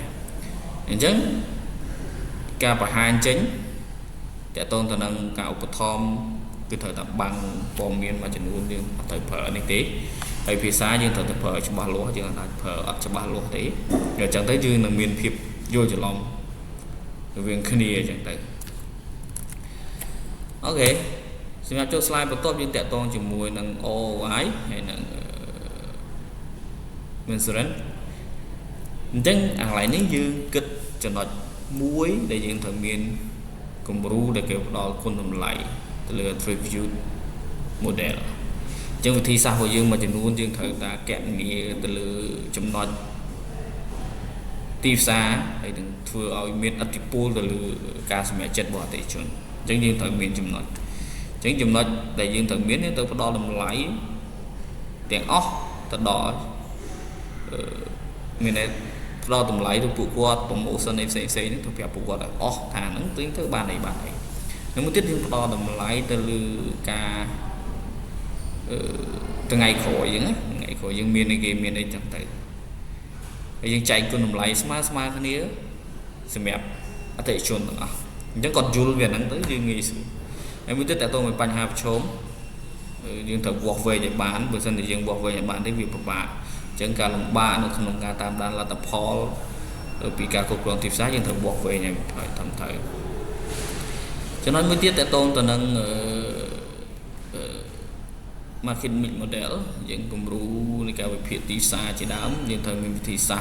អញ្ចឹងការបង្ហាញចេញតកតងទៅនឹងការឧបត្ថម្ភគឺត្រូវតែបាំងព័ត៌មានមួយចំនួនយើងអត់ត្រូវប្រើនេះទេហើយភាសាយើងត្រូវតែប្រើឲ្យច្បាស់លាស់យើងអាចប្រើអត់ច្បាស់លាស់ទេអញ្ចឹងទៅយើងនឹងមានភាពយល់ច្រឡំរវាងគ្នាអញ្ចឹងទៅអូខេសម្រាប់ចូល slide បន្ទាប់យើងតាក់ទងជាមួយនឹង OI ហើយនឹង Insurance អញ្ចឹងអាកន្លែងនេះយើងគិតចំណុចមួយដែលយើងត្រូវមានគំរូដែលគេផ្ដល់គុណតម្លៃទៅលើ attribute model អញ្ចឹងវិធីសាស្ត្ររបស់យើងមួយចំនួនយើងត្រូវតែកណនាទៅលើចំណុចទីផ្សារហើយនឹងធ្វើឲ្យមានឥទ្ធិពលទៅលើការសម្រេចចិត្តរបស់អតិថិជន chẳng dương thời miền chùm nói chẳng chùm nói đại dương thời miền tôi có đo làm lái tiền óc thật đỏ miền này đo tầm lái tôi phụ qua tầm mẫu sân em xây nó tôi phải phụ qua là thà nó tính thứ ba này nếu muốn tiếp theo đo tầm lái từ ca từ ngày khỏi dương miền này game miền này chẳng tới dương chạy con tầm lái smart cái này xem đẹp có thể chôn được chẳng còn dul về nắng tới dương nghĩ em mới tiếp tại tôi mới bành hạp chốn dương thật vọt về Nhật Bản bữa sau thì dương vọt về Nhật Bản đến việc bà chẳng cả lần ba nó không cả tam đan là tập Paul bị cả cục đoàn tiếp sát dương thật vọt về nhà phải thầm thời cho nên mới tiếp tại tôi từ nâng market model dương cùng ru này cả về phía tí xa chỉ đám dương thời mình thì xa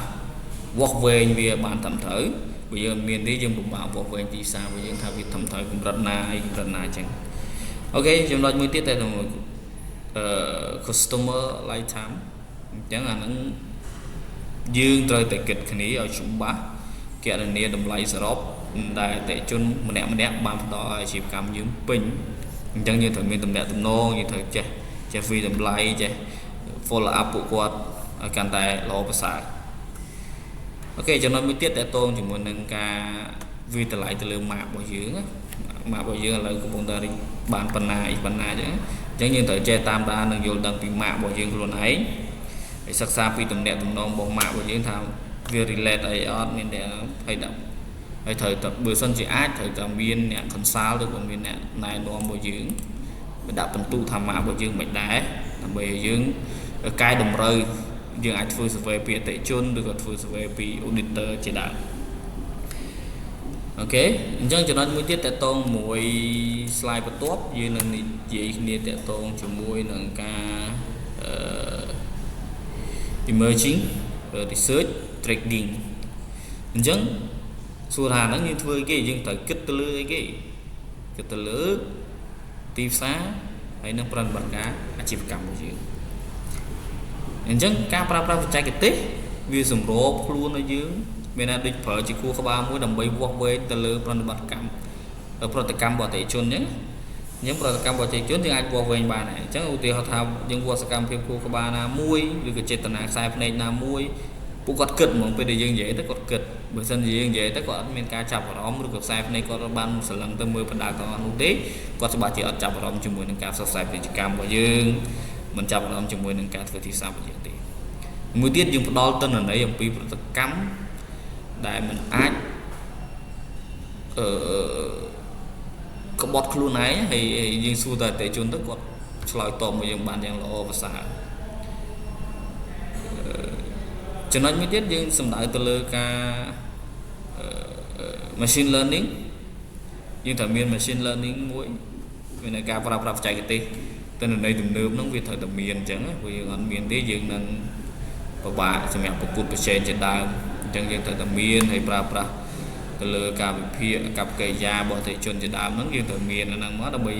vọt về vì bạn thầm thời bây giờ miền đi dương bụng bảo vọt về tí xa bây giờ thay vì thầm thời cũng rất na chẳng ok chúng ta mới tiếp theo là customer lifetime chẳng hạn nó dương trời tại kịch này ở chúng bác kẹt là nia đầm lấy srop đại tại chun một nét ban đó chìm cầm dương pin chẳng như thời miền tầm đẹp tầm nô như thời che phi đầm lấy che follow up của quạt can tài lo bớt xài ok cho nó mới tiếp theo tôn chỉ muốn nâng ca vi từ lại từ lượng map bảo dưỡng là của bọn ta đi bàn phần này chứ chẳng như thời che tam đa nâng vô đăng tìm map bảo dưỡng luôn ấy sắc xa phi tầm đẹp tầm non bọn map bảo dưỡng thao việc relate ấy on nên để hay đậm hay thời tập bữa xuân chỉ ác thời tập viên nè còn sao được còn viên nè này non bảo dưỡng đặt phần tu tham map bảo dưỡng bệnh đá bảo dưỡng cái đồng rơi dương ai phơi về phía tệ chôn được phơi về phía auditor chỉ đạo ok chẳng cho nó mới tiếp tại tôn mỗi slide và top như là gì kia tại tôn cho mỗi là ca emerging research trading chẳng số hà nó như thôi cái dương thời kích từ lưới tiếp xá hay nó phần bản cá chỉ cầm một chuyện chẳng cá pra chạy cái tết vì sủng rô luôn ở dưới bên này địch phở chỉ cua có ba mũi đồng bay vọt về từ lưới phần bản cam ở phần cam bỏ thể chôn nhé những phần cam bỏ thể chôn thì ai vọt về bà này chẳng ưu tiên họ thao những vọt cam phim cua có ba na mũi vì cái chết tận này sai phần này na mũi bu quạt cực mà bây giờ dương dễ tới quạt cực bữa sân gì dương dễ tới quạt men cá chập vào đó được sai phần này có ban sờ lăng tới 10 phần đá còn ưu tế quạt sẽ bảo chỉ ở chập vào đó chừng 10 nâng cá sai phần cam bỏ dương mình chập vào đó chừng 10 nâng cá phải thì sao bây giờ thì mũi tiết dùng đo tên là đấy ông pi cắm đại mình ai có bọt luôn ấy hay dương xu tại để chôn tức quạt soi tôm mà dương bàn dương lo và xả cho nên mới tiết dương xâm đại từ lơ ca machine learning dương thẩm miên machine learning mũi vì này ca pra chạy cái tê tên là đây từng nước nó vì thời thẩm miên chẳng vì ngọn miên thế dương nên và bạn sẽ mẹ một cột trên đài chẳng như thời miền hay pra từ lừa cà phê cặp cây da bỏ thể chôn trên đám nó như thời miền là năng mất đã bị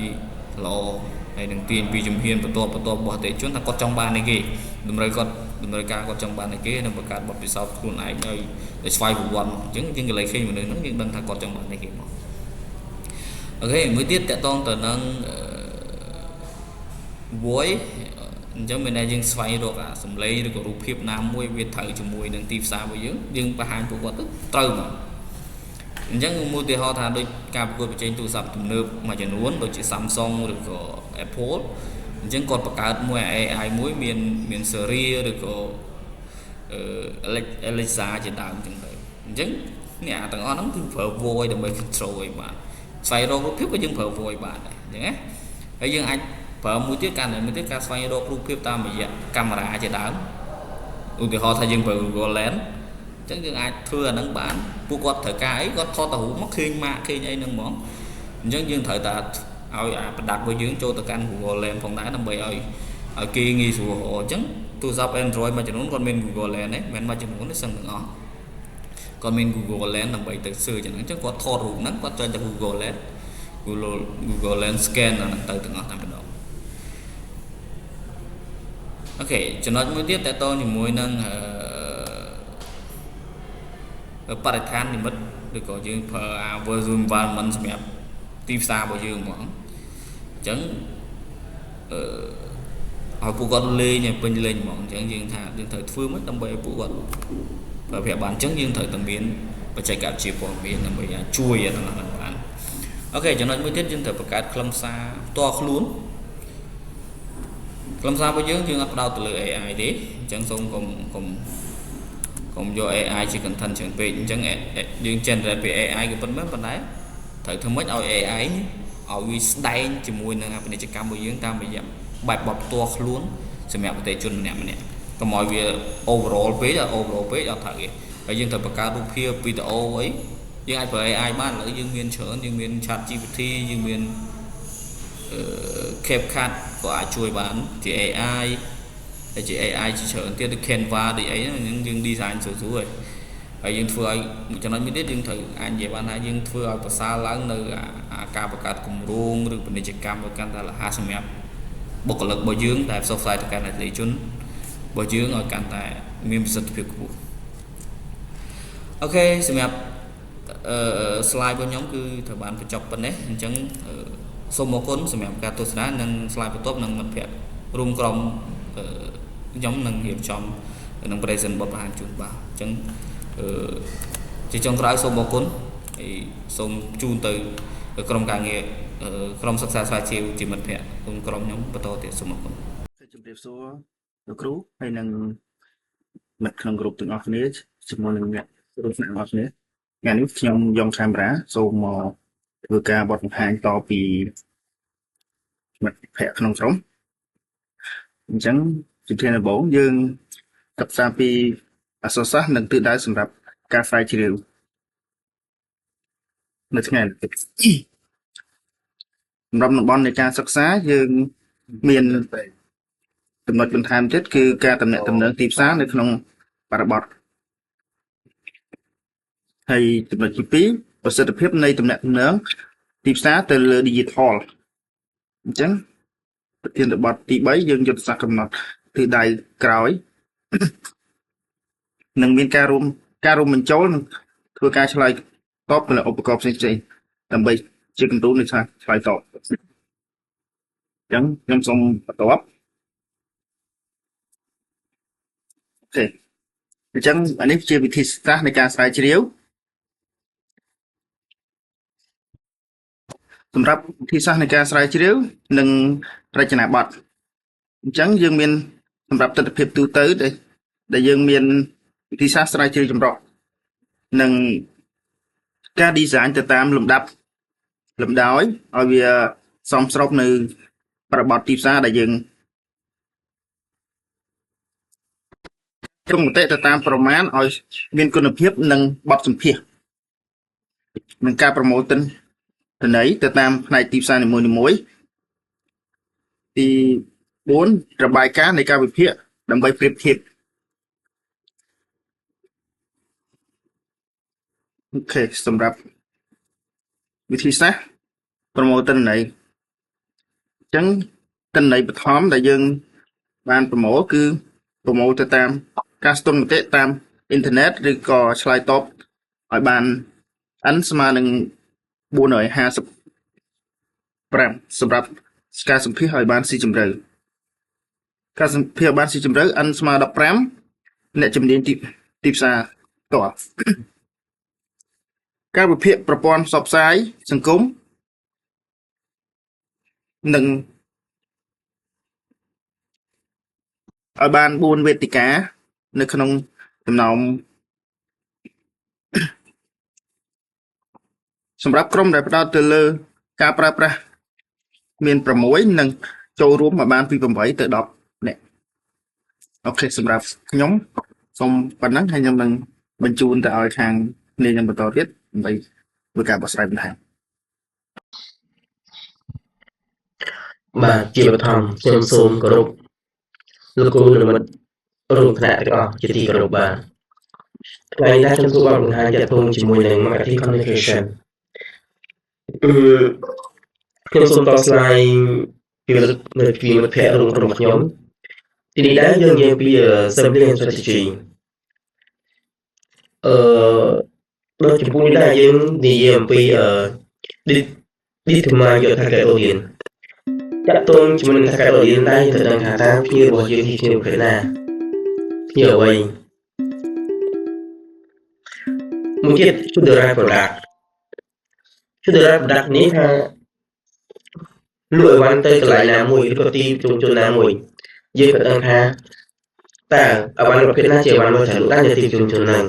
lộ hay đừng tiền vì chùm hiền và to bỏ thể chôn là có trong bàn này kì đừng rồi ca có trong bàn này kia đừng cả bật phía sau luôn này nơi để xoay một vòng chứng cái lấy khi mà nó những đang thằng có trong bàn này kì ok mới tiếp tại tôn từ nâng cuối chẳng bên này dương xoay được à sầm lấy được rụp hiệp nam môi việt thời cho mùi đang tìm xa với dương và hai của tức trâu mà chẳng mua thì họ thà đôi cặp của trên tủ sập tụm nước mà chỉ muốn đôi chỉ Samsung được có Apple chẳng còn bậc cao mua AI muối miền Syria được có Alexa chỉ đạo chẳng đấy chẳng nhà tầng on nó cứ phở vôi để mới control bạn xoay rồi rụp hiệp cái dương phở vôi bạn này nhé bây giờ anh phở mũi tiết can này mới tiết ca xoay đô rụp hiệp ta mà vậy camera chỉ đạo thì họ thay dương phở Google Lens chẳng những ai thưa nâng bán bu quạt thời ca ấy có tho tàu mất khi mà khi ấy nâng món chẳng những thời ta ơi đặt với dưỡng cho tất cả Google Lens phòng đá 5 ở kia nghi sủa hộ chẳng tôi sắp Android mà chỉ muốn con mình Google Lens đấy men mà chỉ muốn nó sân ngõ còn mình Google Lens 5 từ xưa chẳng chẳng có tho rụt nắng có cho Google Lens Google Lens scan là từ từ ngõ tầm đó ok cho nó mới tiếp tại tôi thì mùi nâng ở Parathan thì mất được có những version environment map ទីផ្សាររបស់យើងហ្មងអញ្ចឹងឲ្យពួកគាត់លេងឲ្យពេញលេងហ្មងអញ្ចឹងយើងថាយើងត្រូវធ្វើមិនដើម្បីឲ្យពួកគាត់ប្រាប់បានអញ្ចឹងយើងត្រូវតែមានបច្ចេកវិទ្យាព័ត៌មានដើម្បីជួយអាហ្នឹងបានអូខេចំណុចមួយទៀតយើងត្រូវបង្កើតខ្លឹមសារផ្ទាល់ខ្លួនខ្លឹមសាររបស់យើងអត់ផ្ដោតទៅលើ AI ទេអញ្ចឹងសូមកុំយក AI ជា content ច្រើនពេកអញ្ចឹងយើង generate ពី AI ក៏ប៉ុន្តែត្រូវធ្វើម៉េចឲ្យ AI ឲ្យវាស្ដែងជាមួយនឹងពាណិជ្ជកម្មរបស់យើងតាមរយៈបែបបទផ្ទាល់ខ្លួនសម្រាប់ប្រតិជនម្នាក់កុំឲ្យវា overall ពេកអត់ត្រូវទេហើយយើងត្រូវបង្កើតរូបភាពវីដេអូអីយើងអាចប្រើ AI បានឥឡូវយើងមានច្រើនយើងមាន ChatGPT យើងមានCapCut ក៏អាចជួយបានជា AI ហើយជា AI ជាច្រើនទៀតដូច Canva ដូចអីហ្នឹងយើង design ស្រួលហើយយើងធ្វើឲ្យចំណុចមួយទៀតយើងត្រូវអាចនិយាយបានថាយើងធ្វើឲ្យប្រសើរឡើងនៅការបង្កើតគម្រោងឬពាណិជ្ជកម្មឲ្យកាន់តែរហ័សសម្រាប់បុគ្គលិករបស់យើងដែលផ្សព្វផ្សាយទៅកាន់អតិថិជនរបស់យើងឲ្យកាន់តែមានប្រសិទ្ធភាពខ្ពស់អូខេសម្រាប់slide របស់ខ្ញុំគឺត្រូវបានបញ្ចប់ប៉ុណ្ណេះអញ្ចឹងសូមអរគុណសម្រាប់ការទស្សនានិង slide បន្ទាប់នឹងមិត្តភ័ក្តិរួមក្រុមខ្ញុំនឹងរៀបចំនឹង present បទបង្ហាញជូនបាទអញ្ចឹងជាចុងក្រោយសូមអរគុណហើយសូមជូនទៅក្រុមការងារក្រុមសិក្សាស្រាវជ្រាវជាមិត្តភ័ក្តិក្នុងក្រុមខ្ញុំបន្តទៀតសូមអរគុណជម្រាបសួរលោកគ្រូហើយនិងមិត្តក្នុងក្រុមទាំងអស់គ្នាជាមួយនឹងអ្នកទស្សនាទាំងអស់គ្នាថ្ងៃនេះខ្ញុំយកកាមេរ៉ាសូមមកធ្វើការបទបង្ហាញតពីមិត្តភ័ក្តិក្នុងក្រុមអញ្ចឹងជំរាបដំបូងយើងសិក្សាពីអក្សរសាស្ត្រនិងទិសដៅសម្រាប់ការស្រាវជ្រាវនៅថ្ងៃនេះសម្រាប់តំបន់នៃការសិក្សាយើងមានចំណុចបន្ថែមទៀតគឺការតំណែងទីផ្សារនៅក្នុងបរិបទហើយចំណុចទី2ប្រសិទ្ធភាពនៃតំណែងទីផ្សារទៅលើ digital អញ្ចឹងប្រធានបទទី3យើងយុទ្ធសាស្ត្រកំណត់ទិសដៅក្រោយនឹងមានការរួមបញ្ចូលនិងធ្វើការឆ្លើយតបទៅលើឧបករណ៍ផ្សេងៗដើម្បីជាគំរូនៃការឆ្លើយតបអញ្ចឹងខ្ញុំសូមបន្តអូខេអញ្ចឹងអានេះជាវិធីសាស្ត្រនៃការស្រាវជ្រាវសម្រាប់វិធីសាស្ត្រនៃការស្រាវជ្រាវនិងរចនាប័ទ្មអញ្ចឹងយើងមានសម្រាប់ទស្សនវិជ្ជាទូទៅដែលយើងមានវិធីសាស្ត្រស្រាវជ្រាវចម្រុះនិងការ design ទៅតាមលំដាប់លំដោយឲ្យវាសមស្របនៅបរិបទទីផ្សារដែលយើងក្នុងមតិទៅតាមប្រមាណឲ្យមានគុណភាពនិងបទសម្ភាសន៍និងការប្រម៉ូទិនន័យទៅតាមផ្នែកទីផ្សារនីមួយៗទី4របាយការណ៍នៃការវិភាគដើម្បីប្រៀបធៀបអូខេសម្រាប់វិធីសាស្ត្រប្រម៉ូទិនន័យអញ្ចឹងទិន្នន័យបឋមដែលយើងបានប្រម៉ូគឺប្រម៉ូទៅតាមការស្ទង់មតិតាមអ៊ីនធឺណិតឬក៏ឆ្លើយតបឲ្យបាន n ស្មើនឹង455សម្រាប់ការសម្ភាសឲ្យបានស៊ីជម្រៅការសម្ភាសបានស៊ីជម្រៅ n ស្មើ15អ្នកជំនាញទីផ្សារតោះការវិភាគប្រព័ន្ធផ្សព្វផ្សាយសង្គមនិងឲ្យបាន4វេទិកានៅក្នុងចំណោមសម្រាប់ក្រុមដែលផ្ដោតទៅលើការប្រើប្រាស់មាន6និងចូលរួមឲ្យបានពី8ទៅ10នាក់អូខេសម្រាប់ខ្ញុំសូមប៉ុណ្ណឹងហើយខ្ញុំនឹងបញ្ជូនទៅឲ្យខាងគ្នាខ្ញុំបន្តទៀតដើម្បីធ្វើការបកស្រាយបន្ថែមបាទជាបឋមខ្ញុំសូមគោរពលោកគ្រូនិងមិត្តរួមថ្នាក់ទាំងអស់ជាទីគោរពបាទថ្ងៃនេះខ្ញុំសូមបង្ហាញទាក់ទងជាមួយនឹង marketing communication ខ្ញុំសូមត slide ពីមិត្តភ័ក្តិរួមក្រុមខ្ញុំទីនេះដែរយើងនិយាយពី sampling strategy ដូចចំពោះនេះដែរយើងនិយាយអំពី determine your target audience តាក់ទងជាមួយនឹង target audience ដែរយើងត្រូវដឹងថាតើភ្ញៀវរបស់យើងជាភ្ញៀវប្រភេទណាភ្ញៀវអ្វីមួយទៀត to the right product to the right product នេះថាលក់អីវ៉ាន់ទៅកន្លែងណាមួយឬក៏ទីប្រជុំជនណាមួយយើងត្រូវដឹងថាតើអីវ៉ាន់ប្រភេទណាជាអីវ៉ាន់មួយដែលលក់ដែរនៅទីប្រជុំជនហ្នឹង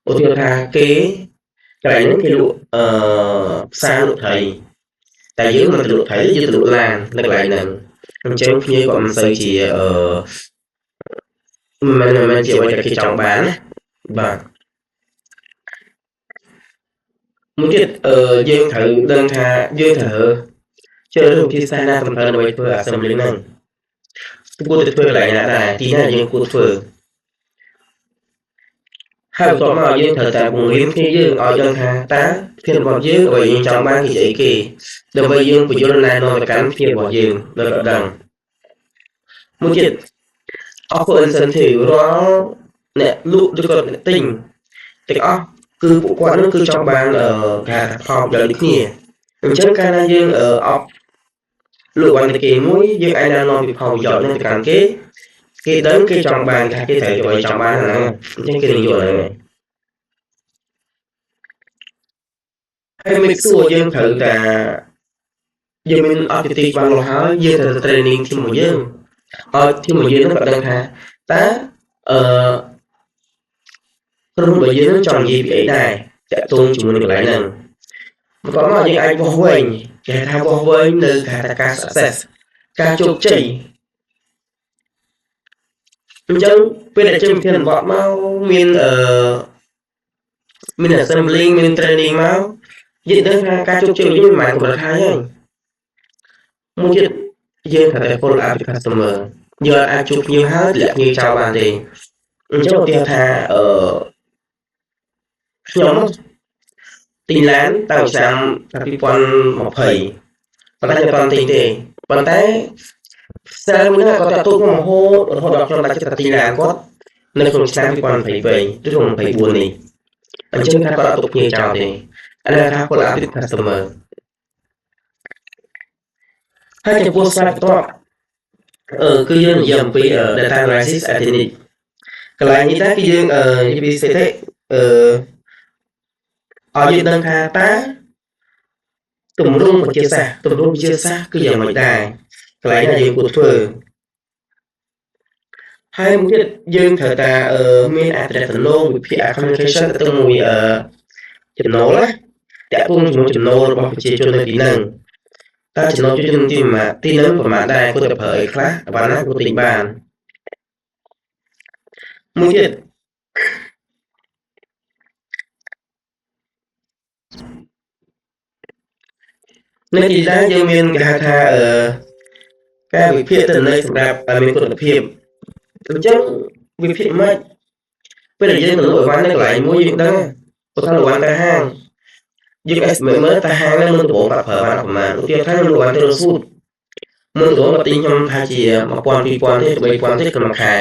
ឧទាហរណ៍ថាគេកន្លែងហ្នឹងគេលក់ផ្សារលក់ត្រីតែយើងមិនទៅលក់ត្រីយើងទៅលក់ឡាននៅកន្លែងហ្នឹងអញ្ចឹងភ្ញៀវក៏មិនសូវជាមិនជាអ្វីដែលគេចង់បានណាបាទមួយទៀតយើងត្រូវដឹងថាយើងត្រូវជ្រើសរើសវិធីសាស្ត្រណាត្រឹមត្រូវដើម្បីធ្វើ assembly ហ្នឹងគួរតែធ្វើកន្លែងណាដែរទីណាយើងគួរធ្វើហើយបន្ទាប់មកយើងត្រូវតែបង្រៀនគ្នាយើងឲ្យដឹងថាតើភាពរបស់យើងអ្វីយើងចង់បានគឺអីគេដើម្បីយើងបញ្យល់ណែនាំទៅកាន់ភាពរបស់យើងនៅដល់ដឹងមួយទៀត offer incentive រាល់អ្នកលក់ឬក៏អ្នកទិញទាំងអស់គឺពួកគាត់នឹងគឺចង់បានការផលប្រយោជន៍ដូចគ្នាអញ្ចឹងកាលណាយើងលក់បានតែគេមួយយើងអាចណែនាំពីផលប្រយោជន៍នឹងទៅកាន់គេដឹងគេចង់បានថាគេត្រូវយកឲ្យចង់បានហ្នឹងអញ្ចឹងគេនឹងយកហ្នឹងហើយ make sure យើងត្រូវតែយើងមាន objective បានលោកហើយយើងត្រូវ training ทีมរបស់យើងឲ្យ team របស់យើងនឹងគាត់ដឹងថាតើក្រុមរបស់យើងនឹងចង់និយាយពីអីដែរតាក់ទងជាមួយនឹងកន្លែងហ្នឹងបន្ទាប់មកយើងអាចវាស់វែងគេថាវាស់វែងនៅការ success ការជោគជ័យអញ្ចឹងពេលដែលយើងធានបត់មកមានassembly មាន training មកយើងដឹងថាការជោគជ័យរបស់យើងមិនបានកម្រិតហើយមួយទៀតយើងត្រូវតែ follow up ពី customer យើងអាចជួបភ្ញៀវហើយលាក់ភ្ញៀវចោលបានទេអញ្ចឹងឧទាហរណ៍ថាខ្ញុំទិញឡានតាំងឆ្នាំ2020ប៉ុន្តែខ្ញុំអត់ទិញទេប៉ុន្តែសារមួយហ្នឹងគាត់តាក់ទងមករហូតដល់ខ្ញុំដាក់ចិត្តទិញឡានគាត់នៅក្នុងឆ្នាំ2023ឬ2024នេះអញ្ចឹងថាគាត់អត់ទុកភ្ញៀវចោលទេអានេះថា follow up ពី customer ហើយចំពោះ slide បន្ទាប់គឺយើងនិយាយអំពី data analysis at Tinit កន្លែងនេះតើគឺយើងនិយាយពីស្ថិតិឲ្យយើងដឹងថាតើទម្រង់វិទ្យាសាស្ត្រគឺយ៉ាងម៉េចដែរកន្លែងណាយើងគួរធ្វើហើយមួយទៀតយើងត្រូវតែមាន address វិភាគ communication ទៅមួយចំណូលណាតាក់ទងជាមួយចំណូលរបស់ប្រជាជននៅទីហ្នឹងតើចំណូលជនទីហ្នឹងប្រមាណដែរគួរតែប្រើអីខ្លះបានណាគួរទិញបានមួយទៀតនៅទីដែរយើងមានគេហៅថាការវិភាគទិន្នន័យសម្រាប់ឲ្យមានគុណភាពអញ្ចឹងវិភាគមិនពេលដែលយើងទៅលក់អីវ៉ាន់នៅកន្លែងមួយយើងដឹងបើថាលក់អីវ៉ាន់ទៅហាងយើង estimate មើលថាហាងហ្នឹងមុនដំបូងគាត់ប្រើបានប្រហែលឧទាហរណ៍ថាលក់អីវ៉ាន់ទៅរស៊ូតមុនដំបូងគាត់ទិញខ្ញុំថាជា 1000 2000 ទេ 3000 ទេក្នុងខែ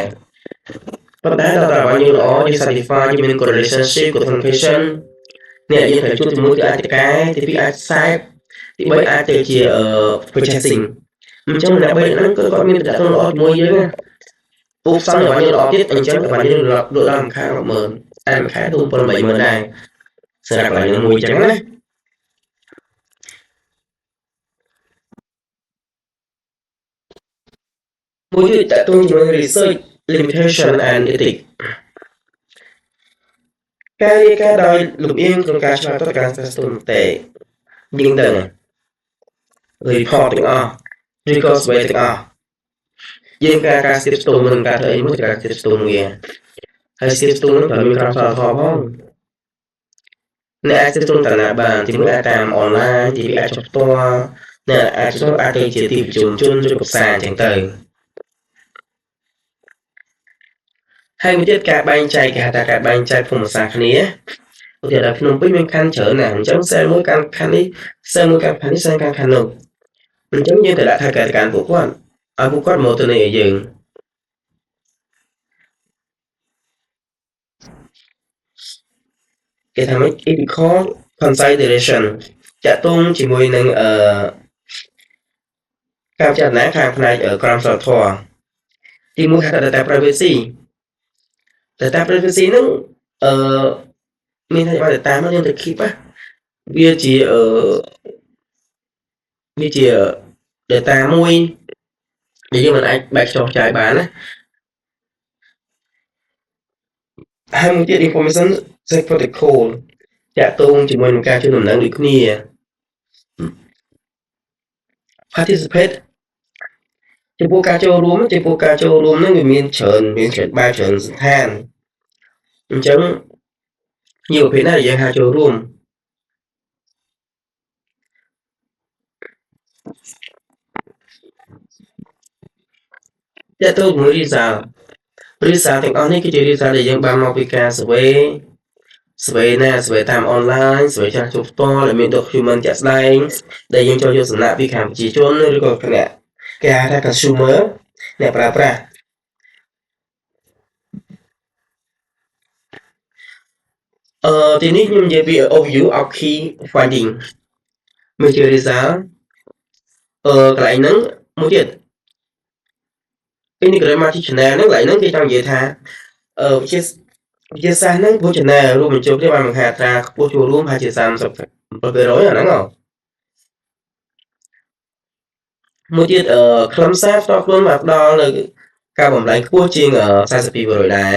ប៉ុន្តែដល់តែយើងល្អយើង satisfy យើងមាន relationship communication អ្នកយើងត្រូវជួបជាមួយគឺអាចទៅកែទី2អាចខ្សែទី3អាចទៅជា purchasing អញ្ចឹងអ្នក3ហ្នឹងគឺគាត់មានតំណែងល្អជាមួយយើងណាពុកសំរបស់យើងល្អទៀតអញ្ចឹងរបស់យើងលក់ដល់មួយខែ 100,000 តែមួយខែទូ7-80000ដែរសម្រាប់កន្លែងមួយអញ្ចឹងណាមួយទៀតតើតើជាមួយ research limitation and ethics ការរាយការណ៍ដោយលំអៀងក្នុងការឆ្លើយតបទៅការស្ទង់តែយើងដឹង report ទាំងអស់ឬក៏ survey ទាំងអស់យើងការស្ទាបស្ទង់នឹងការធ្វើអីមួយការស្ទាបស្ទង់វាហើយស្ទាបស្ទង់នឹងត្រូវមានការផ្សព្វផ្សាយផងអ្នកអាចស្ទាបស្ទង់តាណាបានទីមួយអាចតាមអនឡាញទីពីរអាចចុះផ្ទាល់អ្នកអាចទៅជាទីប្រជុំជនឬក៏ផ្សារអញ្ចឹងទៅហើយមួយទៀតការបែងចែកគេហៅថាការបែងចែកភូមិសាស្ត្រគ្នាឧទាហរណ៍ភ្នំពេញមានខណ្ឌច្រើនណាស់អញ្ចឹងសែលមួយកាន់ខណ្ឌនេះសែលមួយកាន់ខណ្ឌនេះសែលកាន់ខណ្ឌនោះអញ្ចឹងយើងត្រូវដាក់ថាការការពួកគាត់ឲ្យពួកគាត់មកទៅនេះឲ្យយើងគេថាម៉េច ethical consideration ចាក់ទងជាមួយនឹងការពិចារណាខាងផ្នែកក្រមសីលធម៌ទីមួយហៅថា data privacy data privacy ហ្នឹងអឺមានថាបើ data មកយើងទៅ keep ណាវាជាវាជា data មួយដែលយើងមិនអាចបែកចោះចាយបានណាហើយមួយទៀត information security protocol តាក់ទងជាមួយនឹងការជូនដំណឹងដូចគ្នា participate ចំពោះការចូលរួមហ្នឹងវាមានច្រើនបែបច្រើនស្ថានអញ្ចឹងភ្ញៀវប្រភេទណាដែលយើងហៅចូលរួមតាក់ទងជាមួយ result ទាំងអស់នេះគឺជា result ដែលយើងបានមកពីការ survey តាមអនឡាញ survey ចាស់ជួបផ្ទាល់ដែលមាន document ជាក់ស្ដែងដែលយើងចូលយកសំណាក់ពីខាងប្រជាជនឬក៏គណៈគេហៅថា consumer អ្នកប្រើប្រាស់ទីនេះខ្ញុំនិយាយពី overview of key finding major result កន្លែងហ្នឹងមួយទៀត Integrated Marketing Channel ហ្នឹងកន្លែងហ្នឹងគេចង់និយាយថាវិទ្យាសាស្ត្រហ្នឹងព្រោះ channel រួមបញ្ចូលគ្នាបានបង្ហាញអត្រាខ្ពស់ចូលរួមប្រហែលជា 37% អាហ្នឹងមួយទៀតខ្លឹមសារផ្ទាល់ខ្លួនបានផ្ដល់នៅការបំលែងខ្ពស់ជាង 42% ដែរ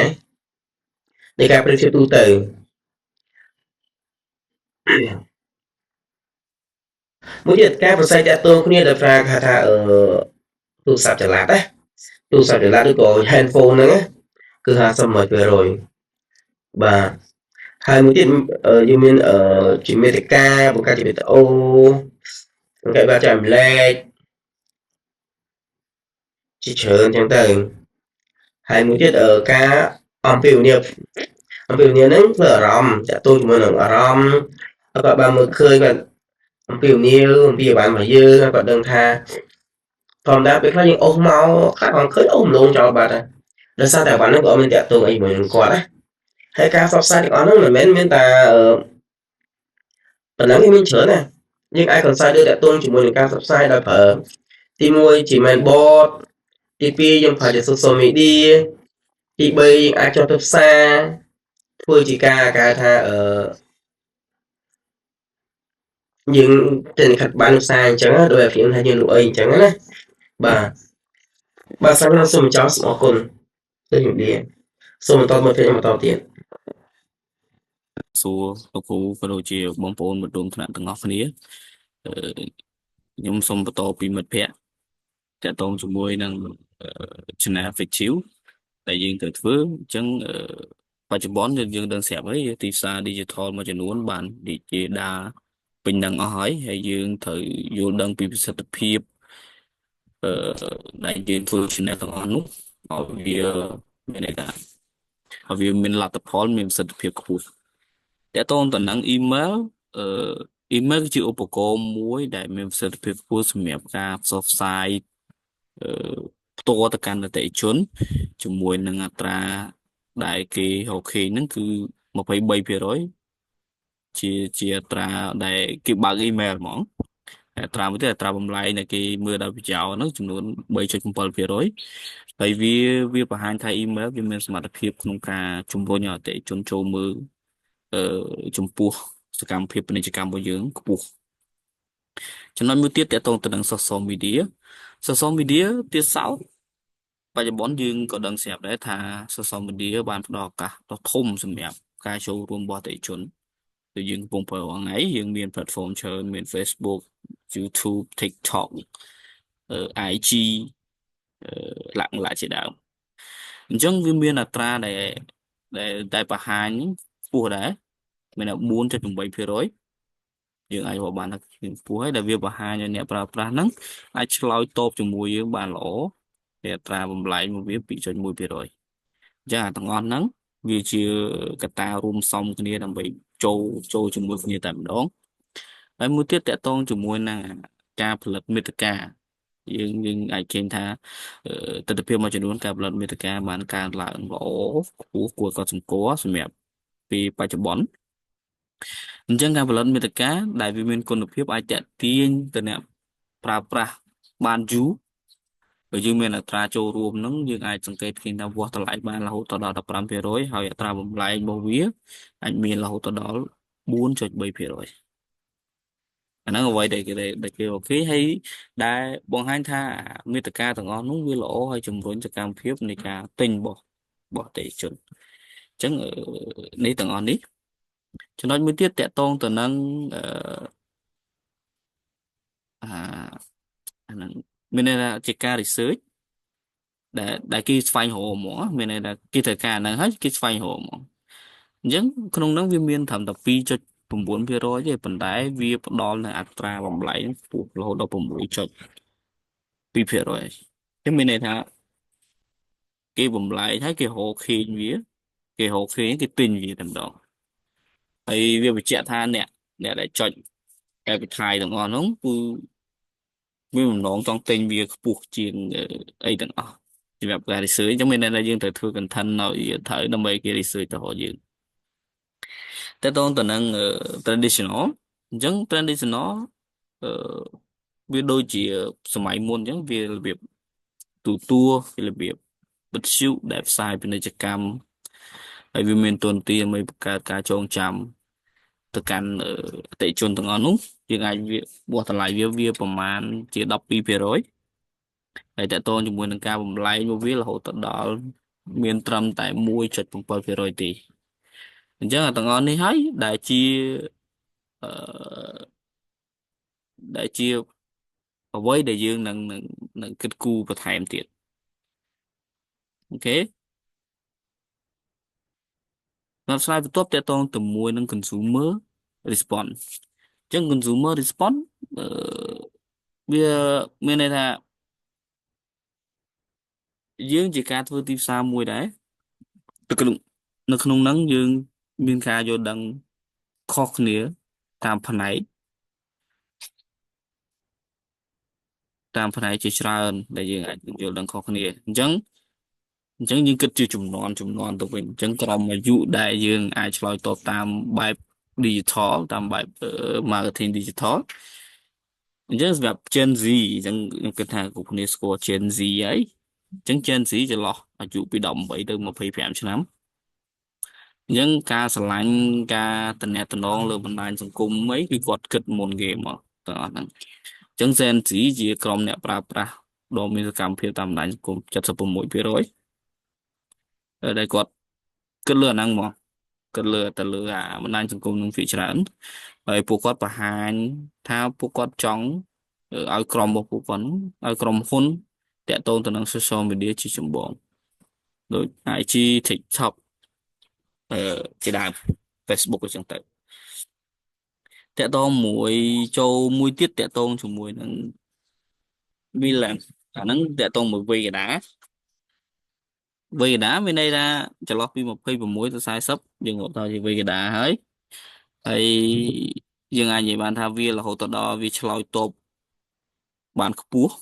នៃការប្រៀបធៀបទូទៅមួយទៀតការប្រស័យតាក់ទងគ្នាដោយប្រើគេហៅថាទូរស័ព្ទចល័តណាទូរស័ព្ទចល័តឬក៏ handphone ហ្នឹងគឺ 50% បាទហើយមួយទៀតយើងមានជាមេតិកាបង្កើតជាវីដេអូបង្កើតបែបចែកម្លែកជាច្រើនចឹងទៅហើយមួយទៀតការអំពាវនាវហ្នឹងធ្វើអារម្មណ៍តាក់ទងជាមួយនឹងអារម្មណ៍គាត់បានមើលឃើញគាត់អំពាវនាវអំពីអាបានរបស់យើងគាត់ដឹងថាធម្មតាពេលខ្លះយើងអូសមកខ្លះគាត់ឃើញអូសម្លងចោលបាត់ហើយដោយសារតែអាបានហ្នឹងក៏អត់មានតាក់ទងអីជាមួយនឹងគាត់ណាហើយការផ្សព្វផ្សាយទាំងអស់ហ្នឹងមិនមែនមានតែប៉ុណ្ណឹងមានច្រើនណាយើងអាច consider តាក់ទងជាមួយនឹងការផ្សព្វផ្សាយដោយប្រើទី1ជា main board ទី2យើងប្រើជា social media ទី3យើងអាចចុះទៅផ្សារធ្វើជាការគេថាយើងទៅខិតបានផ្សារអញ្ចឹងដោយតែខ្ញុំថាយើងលក់អីអញ្ចឹងណាបាទសម្រាប់សូមចោលសូមអរគុណទៅជំរាបសូមបន្តមកទៀតសួរលោកគ្រូក៏ដូចជាបងប្អូនមិត្តរួមថ្នាក់ទាំងអស់គ្នាខ្ញុំសូមបន្តពីមិត្តភ័ក្តិតាក់ទងជាមួយនឹង channel fictive ដែលយើងត្រូវធ្វើអញ្ចឹងបច្ចុប្បន្នយើងដឹងស្រាប់ហើយទីផ្សារ digital មួយចំនួនបានរីករាលដាលពេញនឹងអស់ហើយយើងត្រូវយល់ដឹងពីប្រសិទ្ធភាពដែលយើងធ្វើ channel ទាំងអស់នោះឲ្យវាមានន័យថាឲ្យវាមានលទ្ធផលមានប្រសិទ្ធភាពខ្ពស់តាក់ទងទៅនឹង email email គឺជាឧបករណ៍មួយដែលមានប្រសិទ្ធភាពខ្ពស់សម្រាប់ការផ្សព្វផ្សាយផ្ទាល់ទៅកាន់អតិថិជនជាមួយនឹងអត្រាដែលគេរកឃើញហ្នឹងគឺ23%ជាអត្រាដែលគេបើក email ហ្មងអត្រាមួយទៀតអត្រាបំលែងដែលគេមើលដោយប្រយោលហ្នឹងចំនួន 3.7% ហើយវាបង្ហាញថា email វាមានសមត្ថភាពក្នុងការជំរុញឲ្យអតិថិជនចូលមើលចំពោះសកម្មភាពពាណិជ្ជកម្មរបស់យើងខ្ពស់ចំណុចមួយទៀតតកតងទៅនឹង social media ទៀតសោតបច្ចុប្បន្នយើងក៏ដឹងស្រាប់ដែរថា social media បានផ្ដល់ឱកាសដ៏ធំសម្រាប់ការចូលរួមរបស់អតិថិជនដូចយើងកំពុងប្រើរាល់ថ្ងៃយើងមាន platform ច្រើនមាន Facebook YouTube TikTok IG ឡាក់ជាដើមអញ្ចឹងវាមានអត្រាដែលបង្ហាញខ្ពស់ដែរមាន 4.8% យើងអាចរាប់បានថាខ្ពស់ហើយដែលវាបង្ហាញឲ្យអ្នកប្រើប្រាស់ហ្នឹងអាចឆ្លើយតបជាមួយយើងបានល្អវាអត្រាបំលែងមកវា 2.1% អញ្ចឹងអាទាំងអស់ហ្នឹងវាជាកត្តារួមផ្សំគ្នាដើម្បីចូលជាមួយគ្នាតែម្ដងហើយមួយទៀតតកតងជាមួយនឹងការផលិតមាតិកាយើងអាចឃើញថាទស្សនវិជ្ជាមួយចំនួនការផលិតមាតិកាបានកើនឡើងល្អខ្ពស់គួរកត់សម្គាល់សម្រាប់ពីបច្ចុប្បន្ន អញ្ចឹងការផលិតមាតិកាដែលវាមានគុណភាពអាចតាក់ទាញទៅអ្នកប្រើប្រាស់បានយូរបើយើងមានអត្រាចូលរួមហ្នឹងយើងអាចសង្កេតឃើញថាវាស់តម្លៃបានរហូតដល់ 15% ហើយអត្រាបំលែងរបស់វាអាចមានរហូតដល់ 4.3%អាហ្នឹងអ្វីដែលគេអូខេហើយដែលបង្ហាញថាមាតិកាទាំងអស់នោះវាល្អហើយជំរុញសកម្មភាពនៃការទិញរបស់អតិថិជនអញ្ចឹងនេះទាំងអស់នេះចំណុចមួយទៀតតកតងទៅនឹងអាហ្នឹងមានន័យថាជាការ research ដែលគេស្វែងរកហ្មងមានន័យថាគេត្រូវការហ្នឹងហើយគេស្វែងរកហ្មងអញ្ចឹងក្នុងហ្នឹងវាមានត្រឹមតែ2.9% ទេប៉ុន្តែវាផ្ដល់នៅអត្រាបំលែងខ្ពស់រហូតដល់ 6.2% អញ្ចឹងមានន័យថាគេបំលែងហើយគេរកឃើញវាគេរកឃើញគេទិញវាតែម្ដងហើយវាបញ្ជាក់ថាអ្នកដែលចុច advertise ទាំងអស់ហ្នឹងគឺមានបំណងចង់ទិញវាខ្ពស់ជាងអីទាំងអស់សម្រាប់ការ research អញ្ចឹងមានន័យថាយើងត្រូវធ្វើ content ឲ្យត្រូវដើម្បីគេ research ទៅរកយើងតែតងទៅនឹង traditional អញ្ចឹង traditional អឺវាដូចជាសម័យមុនអញ្ចឹងវារបៀបទូវារបៀបវិទ្យុដែលផ្សាយពាណិជ្ជកម្មហើយវាមានទុនទីដើម្បីបង្កើតការចងចាំទៅកាន់អតិថិជនទាំងអស់នោះយើងអាចវាស់តម្លៃវាប្រមាណជា 12% ហើយតកតងជាមួយនឹងការបំលែងរបស់វារហូតដល់មានត្រឹមតែ 1.7% ទេអញ្ចឹងទាំងអស់នេះហើយអឺដែលជាអ្វីដែលយើងនឹងគិតគូរបន្ថែមទៀតអូខេដល់ស្លាយបន្ទាប់តកតងទៅមួយនឹង consumer response អញ្ចឹង consumer response វាមានន័យថាយើងជាការធ្វើទីផ្សារមួយដែរនៅក្នុងហ្នឹងយើងមានការយល់ដឹងខុសគ្នាតាមផ្នែកជាច្រើនដែលយើងអាចយល់ដឹងខុសគ្នាអញ្ចឹងយើងគិតជាចំនួនទៅវិញអញ្ចឹងក្រុមអាយុដែលយើងអាចឆ្លើយតបតាមបែប digital តាមបែប marketing digital អញ្ចឹងសម្រាប់ Gen Z អញ្ចឹងខ្ញុំគិតថាគ្រប់គ្នាស្គាល់ Gen Z ហើយអញ្ចឹង Gen Z ចន្លោះអាយុពី18ទៅ25ឆ្នាំអញ្ចឹងការឆ្លាញ់ការតំណែងលើបណ្ដាញសង្គមអីគឺគាត់គិតមុនគេមកទាំងអស់ហ្នឹងអញ្ចឹង Gen Z ជាក្រុមអ្នកប្រើប្រាស់ដ៏មានសកម្មភាពតាមបណ្ដាញសង្គម 76% ដែលគាត់គិតលើអាហ្នឹងមកគិតលើអាបណ្ដាញសង្គមនឹងភាគច្រើនហើយពួកគាត់បង្ហាញថាពួកគាត់ចង់ឲ្យក្រុមរបស់ពួកគាត់ឲ្យក្រុមហ៊ុនតាក់ទងទៅនឹង social media ជាចម្បងដូច IG TikTok ជាដើម Facebook អញ្ចឹងទៅតាក់ទងចូលមួយទៀតតាក់ទងជាមួយនឹង Milan អាហ្នឹងតាក់ទងមួយវេកដាមានន័យថាចន្លោះពី26ទៅ40យើងរាប់ថាជាវេកដាហើយយើងអាចនិយាយបានថាវារហូតដល់វាឆ្លើយតបបានខ្ពស់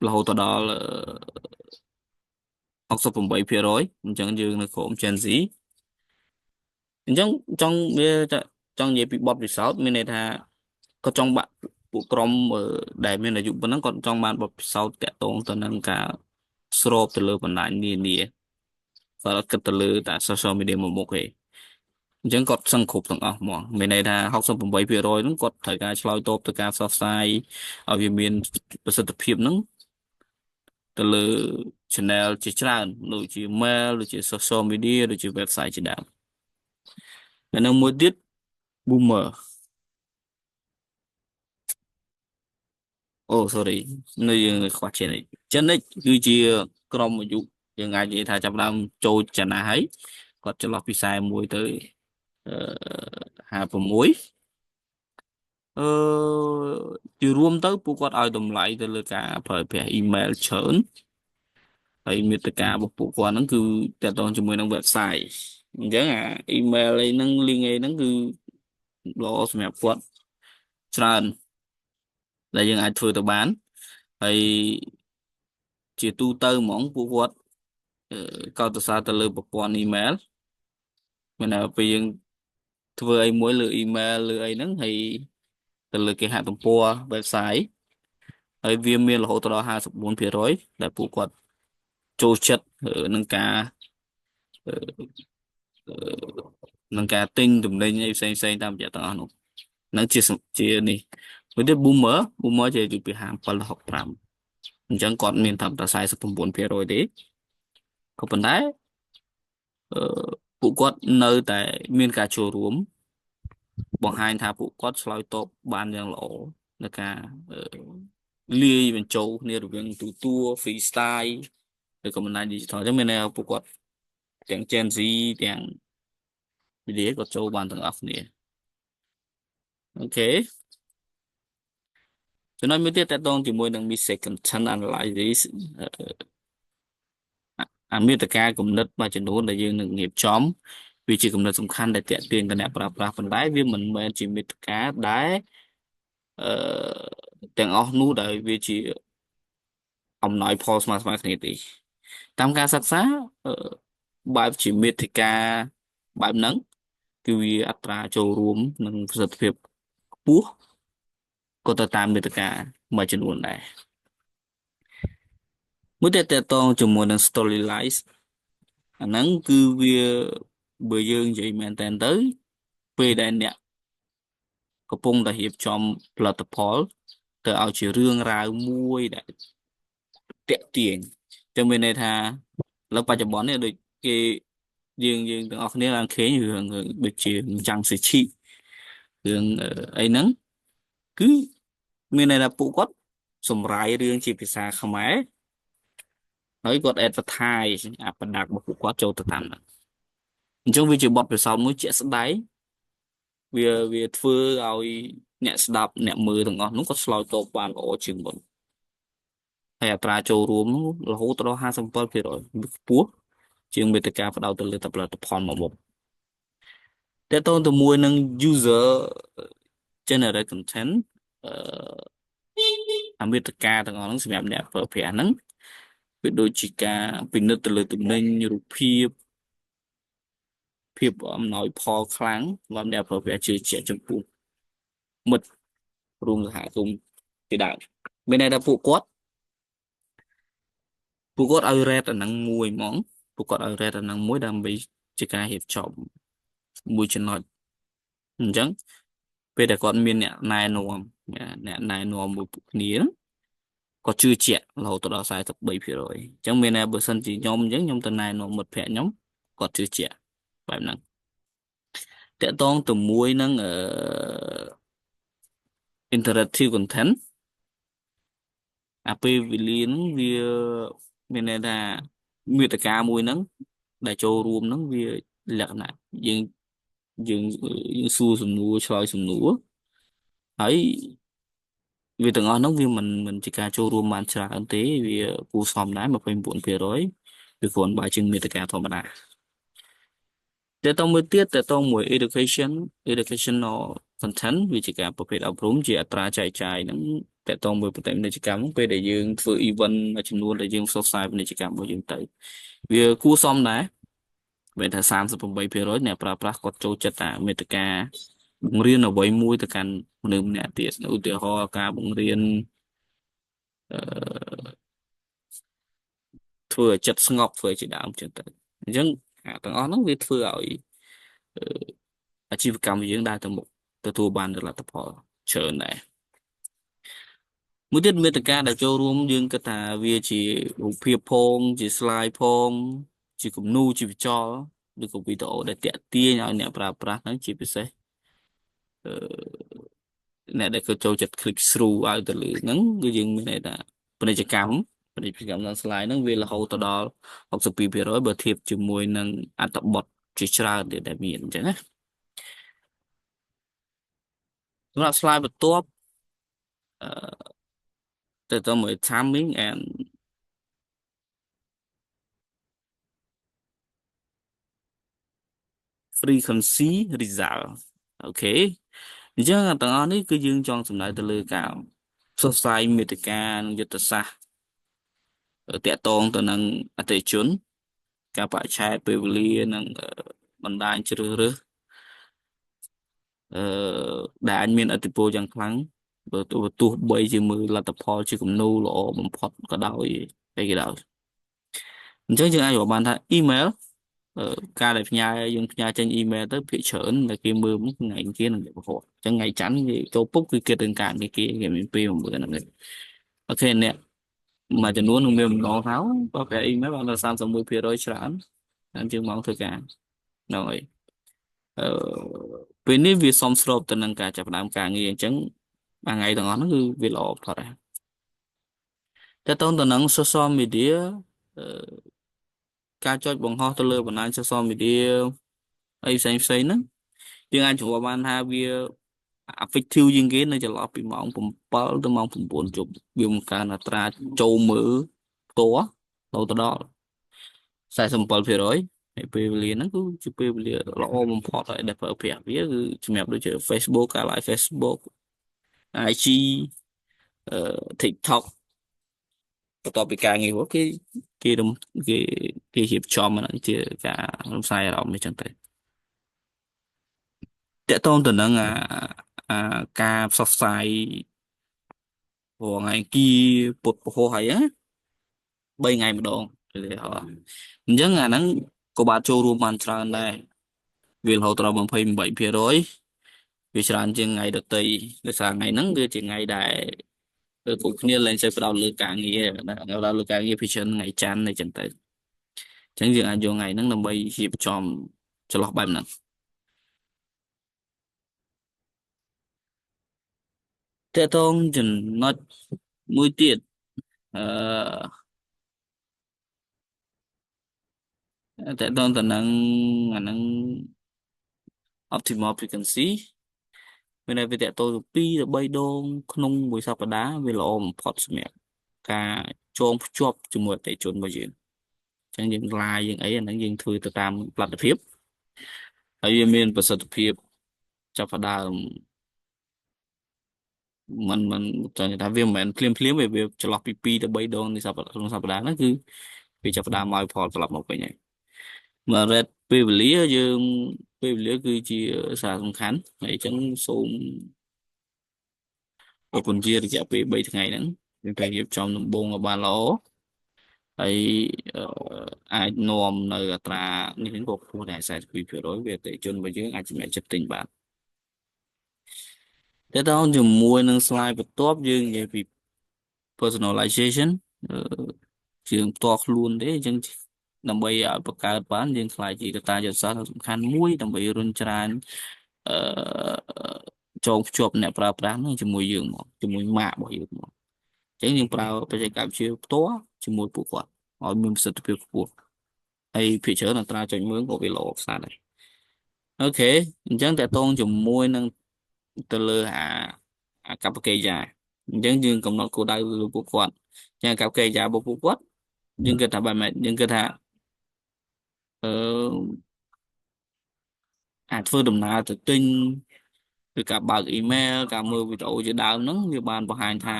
រហូតដល់68% អញ្ចឹងយើងនៅក្រុម Gen Z អញ្ចឹងចង់និយាយពីបទពិសោធន៍មានន័យថាគាត់ចង់បាក់ពួកក្រុមដែលមានអាយុប៉ុណ្ណឹងគាត់ចង់បានបទពិសោធន៍តាក់ទងទៅនឹងការស្របទៅលើបណ្ដាញនានាគាត់គិតទៅលើតែ social media មួយមុខទេអញ្ចឹងគាត់សឹងគ្រប់ទាំងអស់ហ្មងមានន័យថា 68% ហ្នឹងគាត់ត្រូវការឆ្លើយតបទៅការផ្សព្វផ្សាយឲ្យវាមានប្រសិទ្ធភាពហ្នឹងទៅលើ channel ជាច្រើនដូចជា mail ដូចជា social media ដូចជា website ជាដើមហើយនៅមួយទៀត boomer អូ sorry នៅយើងខ្វះ Gen X គឺជាក្រុមអាយុយើងអាចនិយាយថាចាប់ផ្ដើមចូលចំណាស់ហើយគាត់ចន្លោះពី41ទៅ56ជារួមទៅពួកគាត់ឲ្យតម្លៃទៅលើការប្រើប្រាស់ email ច្រើនហើយមាតិការបស់ពួកគាត់ហ្នឹងគឺតាក់ទងជាមួយនឹង website អញ្ចឹងអា email អីហ្នឹង link អីហ្នឹងគឺល្អសម្រាប់គាត់ច្រើនដែលយើងអាចធ្វើទៅបានហើយជាទូទៅហ្មងពួកគាត់កោតសរសើរទៅលើប្រព័ន្ធ email មានតែពេលយើង ធ្វើអីមួយលើ email លើអីហ្នឹងហើយទៅលើគេហទំព័រ website ហើយវាមានរហូតដល់ 54% ដែលពួកគាត់ចូលចិត្តនឹងការអឺនឹងការទិញទំនិញអីផ្សេងៗតាមរយៈទាំងអស់នោះហ្នឹងជានេះមួយទៀត boomer ជាអាយុពី57ដល់65អញ្ចឹងគាត់មានត្រឹមតែ 49% ទេក៏ប៉ុន្តែអឺពួកគាត់នៅតែមានការចូលរួមបង្ហាញថាពួកគាត់ឆ្លើយតបបានយ៉ាងល្អនៅការលាយបញ្ចូលគ្នារវាងទូតួ freestyle ឬក៏បណ្ដាញ digital អញ្ចឹងមានន័យថាពួកគាត់ទាំង Gen Z ទាំង media គាត់ចូលបានទាំងអស់គ្នាអូខេចំណុចមួយទៀតតកតងជាមួយនឹង mistake content analysis អាមេត្តាគំនិតមួយចំនួនដែលយើងនឹងរៀបចំវាជាគំនិតសំខាន់ដែលតាក់ទាញដល់អ្នកប្រើប្រាស់ប៉ុន្តែវាមិនមែនជាមេត្តាដែលអឺទាំងអស់នោះដែលវាជាអំណោយផលស្មើៗគ្នាទេតាមការសិក្សាបែបជាមេត្តាបែបហ្នឹងគឺវាអត្រាចូលរួមនិងប្រសិទ្ធភាពខ្ពស់ក៏ទៅតាមមេត្តាមួយចំនួនដែរមួយទៀតតកតងជាមួយនឹង story lines អាហ្នឹងគឺវាបើយើងនិយាយមែនតើទៅពេលដែលអ្នកកំពុងតែរៀបចំផលិតផលទៅឲ្យជារឿងរ៉ាវមួយដែលតាក់ទាញចឹងមានន័យថាលើបច្ចុប្បន្ននេះដូចគេយើងទាំងអស់គ្នាបានឃើញរឿងដូចជាចាំងសេឈីរឿងអីហ្នឹងគឺមានន័យថាពួកគាត់សម្រាយរឿងជាភាសាខ្មែរហើយគាត់ advertise អា product របស់ពួកគាត់ចូលទៅតាមហ្នឹងអញ្ចឹងវាជាបទពិសោធន៍មួយជាក់ស្ដែងវាធ្វើឲ្យអ្នកស្ដាប់អ្នកមើលទាំងអស់នោះគាត់ឆ្លើយតបបានល្អជាងមុនហើយអត្រាចូលរួមនោះរហូតដល់ 57% វាខ្ពស់ជាងមេត្តាផ្ដោតទៅលើផលិតផលមកមុខតើតើទៅមួយនឹង user generate content អាមេត្តាទាំងអស់ហ្នឹងសម្រាប់អ្នកប្រើប្រាស់ហ្នឹងវាដូចជាការពិនិត្យទៅលើទំនិញរូបភាពអំណោយផលខ្លាំងសម្រាប់អ្នកប្រើប្រាស់ជឿជាក់ចំពោះមិត្តរួមសហគមន៍ជាដើមមានន័យថាពួកគាត់ឲ្យ rate អាហ្នឹងមួយហ្មងពួកគាត់ឲ្យ rate អាហ្នឹងមួយដើម្បីជាការរៀបចំមួយចំណុចអញ្ចឹងពេលដែលគាត់មានអ្នកណែនាំមួយពួកគ្នាគាត់ជឿជាក់រហូតដល់ 43% អញ្ចឹងមានន័យបើសិនជាខ្ញុំអញ្ចឹងខ្ញុំទៅណែនាំមិត្តភ័ក្ដិខ្ញុំគាត់ជឿជាក់បែបហ្នឹងតកតងទៅមួយនឹងinteractive content អាពេលវេលាហ្នឹងវាមានន័យថាមេត្តាមួយហ្នឹងដែលចូលរួមហ្នឹងវាលក្ខណៈយើងសួរសំណួរឆ្លើយសំណួរហើយវាទាំងអស់ហ្នឹងវាមិនជាការចូលរួមបានច្រើនទេវាគួរសមដែរ 29% វាគ្រាន់បើជាងមេត្តាធម្មតាតើតមួយទៀតតើតមួយ educational content វាជាការប្រភេទអប់រំជាអត្រាចែកចាយហ្នឹងតើតមួយប្រតិពាណិជ្ជកម្មពេលដែលយើងធ្វើ event មួយចំនួនដែលយើងផ្សព្វផ្សាយពាណិជ្ជកម្មរបស់យើងទៅវាគួរសមដែរវាថា 38% អ្នកប្រើប្រាស់គាត់ចូលចិត្តអាមេត្តាបង្រៀនអ្វីមួយទៅកាន់មនុស្សម្នាក់ទៀតឧទាហរណ៍ការបង្រៀនធ្វើឲ្យចិត្តស្ងប់ធ្វើជាដើមចឹងទៅអញ្ចឹងទាំងអស់ហ្នឹងវាធ្វើឲ្យអាជីវកម្មយើងដើរទៅមុខទទួលបានលទ្ធផលច្រើនដែរមួយទៀតមេត្តាដែលចូលរួមយើងគិតថាវាជារូបភាពផងជា slide ផងជាគំនូរជាវិចលឬក៏វីដេអូដែលតាក់ទាញឲ្យអ្នកប្រើប្រាស់ហ្នឹងជាពិសេសអ្នកដែលចូលចិត្ត click through ឲ្យទៅលើហ្នឹងគឺយើងមានន័យថាពាណិជ្ជកម្មតាម slide ហ្នឹងវារហូតទៅដល់ 62% បើធៀបជាមួយនឹងអត្ថបទជាច្រើនទៀតដែលមានអញ្ចឹងណាសម្រាប់ slide បន្ទាប់ទៅមួយ timing and frequency result អូខេអញ្ចឹងទាំងអស់នេះគឺយើងចង់សំដៅទៅលើការផ្សព្វផ្សាយមេត្តានិងយុទ្ធសាស្ត្រតាក់ទងទៅនឹងអតិថិជនការបច្ឆេទពេលវេលានិងបណ្ដាញជ្រើសរើស ដែលអាចមានឥទ្ធិពលយ៉ាងខ្លាំងបើទោះបីជាមើលលទ្ធផលជាគំនូរល្អបំផុតក៏ដោយអីក៏ដោយអញ្ចឹងយើងអាចរាប់បានថា email ការដែលយើងផ្ញើចេញ email ទៅភាគច្រើនតែគេមើលមកថ្ងៃអង្គារនិងថ្ងៃពុធអញ្ចឹងថ្ងៃច័ន្ទគេចូលពុកគឺគេទៅការងារគេមានពេល9ហ្នឹងឯងអូខេអ្នកមួយចំនួននឹងមានម្ដងថាបើប្រែ email បានដល់31%ច្រើនតាមជាងម៉ោងធ្វើការហ្នឹងហើយពេលនេះវាសមស្របទៅនឹងការចាប់ផ្ដើមការងារអញ្ចឹងមួយថ្ងៃទាំងអស់ហ្នឹងគឺវាល្អផុតដែរតើតើទៅនឹង social media ការចុចបង្ហោះទៅលើបណ្ដាញ social media អីផ្សេងហ្នឹងយើងអាចជួបបានថាវា effective ជាងគេនៅចន្លោះពីម៉ោង7ទៅម៉ោង9យប់វាបង្កើនអត្រាចូលមើលផ្ទាល់ទៅដល់47%ហើយពេលវេលាហ្នឹងគឺជាពេលវេលាល្អបំផុតហើយដែលប្រើប្រាស់វាគឺសម្រាប់ដូចជា Facebook ការ live Facebook IG TikTok បន្ទាប់ពីការងារគេគេរៀបចំហ្នឹងជាការរំសាយអារម្មណ៍នេះចឹងទៅតកតងទៅនឹងការផ្សព្វផ្សាយព្រោះថ្ងៃគីពុតពហុហើយណា3ថ្ងៃម្ដងអញ្ចឹងអាហ្នឹងក៏បានចូលរួមបានច្រើនដែរវារហូតដល់28%វាច្រើនជាងថ្ងៃដទៃដោយសារថ្ងៃហ្នឹងគឺជាថ្ងៃដែលពួកគ្នាលែងសូវផ្ដោតលើការងារផ្ដោតលើការងារពីច្រើនថ្ងៃច័ន្ទអីចឹងទៅអញ្ចឹងយើងអាចយកថ្ងៃហ្នឹងដើម្បីរៀបចំចន្លោះបែបហ្នឹងតើតងចំណុចមួយទៀតតើតងទៅនឹងអាហ្នឹង optimal frequency មានន័យវាតទៅ2 ទៅ3ដងក្នុងមួយសប្តាហ៍វាល្អបំផុតសម្រាប់ការចងភ្ជាប់ជាមួយអតិថិជនរបស់យើងអញ្ចឹងយើង live យើងអីអាហ្នឹងយើងធ្វើទៅតាមលទ្ធភាពហើយវាមានប្រសិទ្ធភាពចាប់ផ្ដើមมันចង់ថាវាមិនមែនភ្លាមវាចន្លោះពី2 ទៅ 3ដងនៃសប្តាហ៍ក្នុងសប្តាហ៍ហ្នឹងគឺវាចាប់ផ្ដើមឲ្យផលត្រឡប់មកវិញហើយមករ៉េតពេលវេលាយើងពេលវេលាគឺជាសារសំខាន់ហើយអញ្ចឹងសូមប្រពន្ធជារយៈពេល3ថ្ងៃហ្នឹងយើងត្រូវរៀបចំដំបូងឲ្យបានល្អហើយអាចនាំនៅអត្រានេះក៏ខ្ពស់ដែរ42%វាអតិថិជនរបស់យើងអាចសម្រេចចិត្តទិញបានតែតើជាមួយនឹង slide បន្ទាប់យើងនិយាយពី personalization ជាងផ្ទាល់ខ្លួនទេអញ្ចឹងដើម្បីឲ្យបង្កើតបានយើងខ្លាចជាកត្តាយុទ្ធសាស្ត្រសំខាន់មួយដើម្បីរុញច្រានចងភ្ជាប់អ្នកប្រើប្រាស់នឹងជាមួយយើងមកជាមួយម៉ាករបស់យើងមកអញ្ចឹងយើងប្រើបច្ចេកវិទ្យាផ្ទាល់ជាមួយពួកគាត់ឲ្យមានប្រសិទ្ធភាពខ្ពស់ហើយភាគច្រើនអត្រាចុចមើលក៏វាល្អផ្សារដែរអូខេអញ្ចឹងតកតងជាមួយនឹងទៅលើអាកប្បកិរិយាអញ្ចឹងយើងកំណត់គោលដៅលើពួកគាត់អញ្ចឹងកប្បកិរិយារបស់ពួកគាត់យើងគិតថាបែបម៉េចយើងគិតថាអាចធ្វើដំណើរទៅទិញឬការបើកអ៊ីមែលការមើលវីដេអូជាដើមហ្នឹងវាបានបង្ហាញថា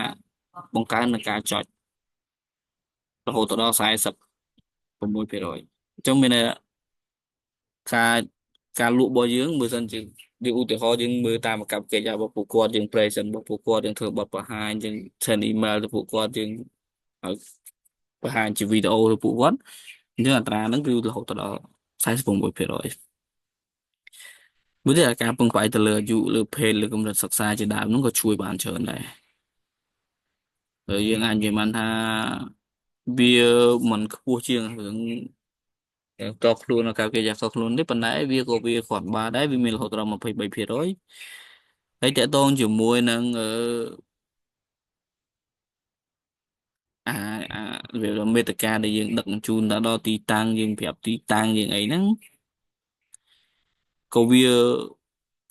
បង្កើននឹងការចុចរហូតដល់46%អញ្ចឹងមានការលក់របស់យើងបើសិនជាយើងឧទាហរណ៍យើងមើលតាមអាកប្បកិរិយារបស់ពួកគាត់យើង present របស់ពួកគាត់យើងធ្វើបទបង្ហាញយើង send email ទៅពួកគាត់យើងឲ្យបង្ហាញជាវីដេអូទៅពួកគាត់អញ្ចឹងអត្រាហ្នឹងគឺរហូតដល់46%មួយទៀតការពឹងផ្អែកទៅលើអាយុលើភេទលើកម្រិតសិក្សាជាដើមហ្នឹងក៏ជួយបានច្រើនដែរយើងអាចនិយាយបានថាវាមិនខ្ពស់ជាងរឿងតខ្លួននៅការគេចាស់តខ្លួននេះប៉ុន្តែវាគ្រាន់បានដែរវាមានរហូតដល់23%ហើយតកតងជាមួយនឹងវាមេត្តាដែលយើងដឹកជញ្ជូនដល់ទីតាំងយើងប្រាប់ទីតាំងយើងអីហ្នឹងក៏វា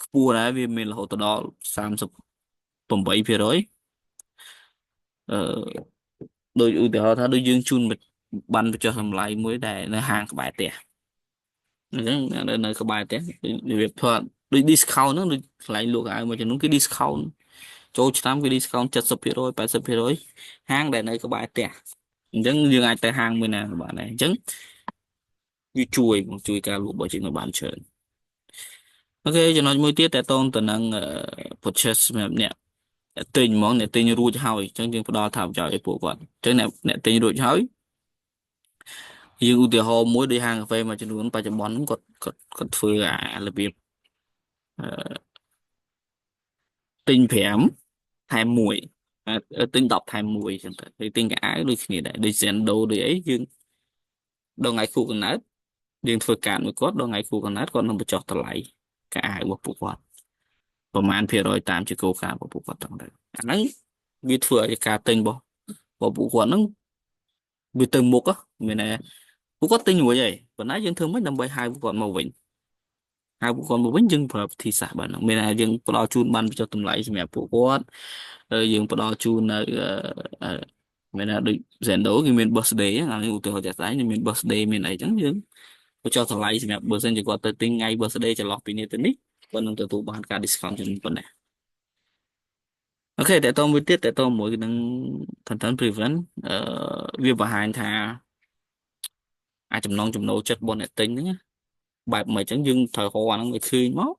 ខ្ពស់ដែរវាមានរហូតដល់38%ដោយឧទាហរណ៍ថាដូចយើងជូនបានបញ្ចុះតម្លៃមួយដែលនៅហាងក្បែរផ្ទះអញ្ចឹងនៅក្បែរផ្ទះវាផ្ទាត់ដូច discount ហ្នឹងដូចកន្លែងលក់អាវមួយចំនួនគេ discount ចូលឆ្នាំគេ discount 70% 80%ហាងដែលនៅក្បែរផ្ទះអញ្ចឹងយើងអាចទៅហាងមួយណាក៏បានដែរអញ្ចឹងវាជួយការលក់របស់យើងឲ្យបានច្រើន អូខេចំណុចមួយទៀតតកតងទៅនឹងpurchase សម្រាប់អ្នកទិញហ្មងអ្នកទិញរួចហើយអញ្ចឹងយើងផ្ដល់ថាប្រយោជន៍ឲ្យពួកគាត់អញ្ចឹងអ្នកទិញរួចហើយយើងឧទាហរណ៍មួយដូចហាងកាហ្វេមួយចំនួនបច្ចុប្បន្នហ្នឹងគាត់ធ្វើអារបៀបអឺទិញ5ថែម1ទិញ10ថែម1អញ្ចឹងទៅហើយទិញកៅអៅដូចគ្នាដែរដូច Zendo ដូចអីយើងដល់ថ្ងៃខួបកំណើតយើងធ្វើការមួយគាត់ដល់ថ្ងៃខួបកំណើតគាត់នឹងបញ្ចុះតម្លៃកៅអៅរបស់ពួកគាត់ប្រមាណភាគរយតាមជាគោលការណ៍របស់ពួកគាត់ទាំងទៅអាហ្នឹងវាធ្វើឲ្យការទិញរបស់ពួកគាត់ហ្នឹងវាទៅមុខមានតែពួកគាត់ទិញរួចហើយប៉ុន្តែយើងធ្វើម៉េចដើម្បីហៅពួកគាត់មកវិញយើងប្រើវិធីសាស្ត្របានហ្នឹងមានតែយើងផ្ដល់ជូនបានបញ្ចុះតម្លៃសម្រាប់ពួកគាត់យើងផ្ដល់ជូននៅមានថាដូច Zendo គេមាន birthday ហ្នឹងអានេះឧទាហរណ៍ចាស់ស្ដែងមាន birthday មានអីចឹងយើងបញ្ចុះតម្លៃសម្រាប់បើសិនជាគាត់ទៅទិញថ្ងៃ birthday ចន្លោះពីនេះទៅនេះគាត់នឹងទទួលបានការ discount ចំនួនប៉ុណ្ណេះអូខេតើតមួយទៀតតើតមួយនឹង content preference វាបង្ហាញថាអាចចំណងចំណូលចិត្តរបស់អ្នកទិញហ្នឹងបែបមិនអញ្ចឹងយើងត្រូវរកអាហ្នឹងឲ្យឃើញមក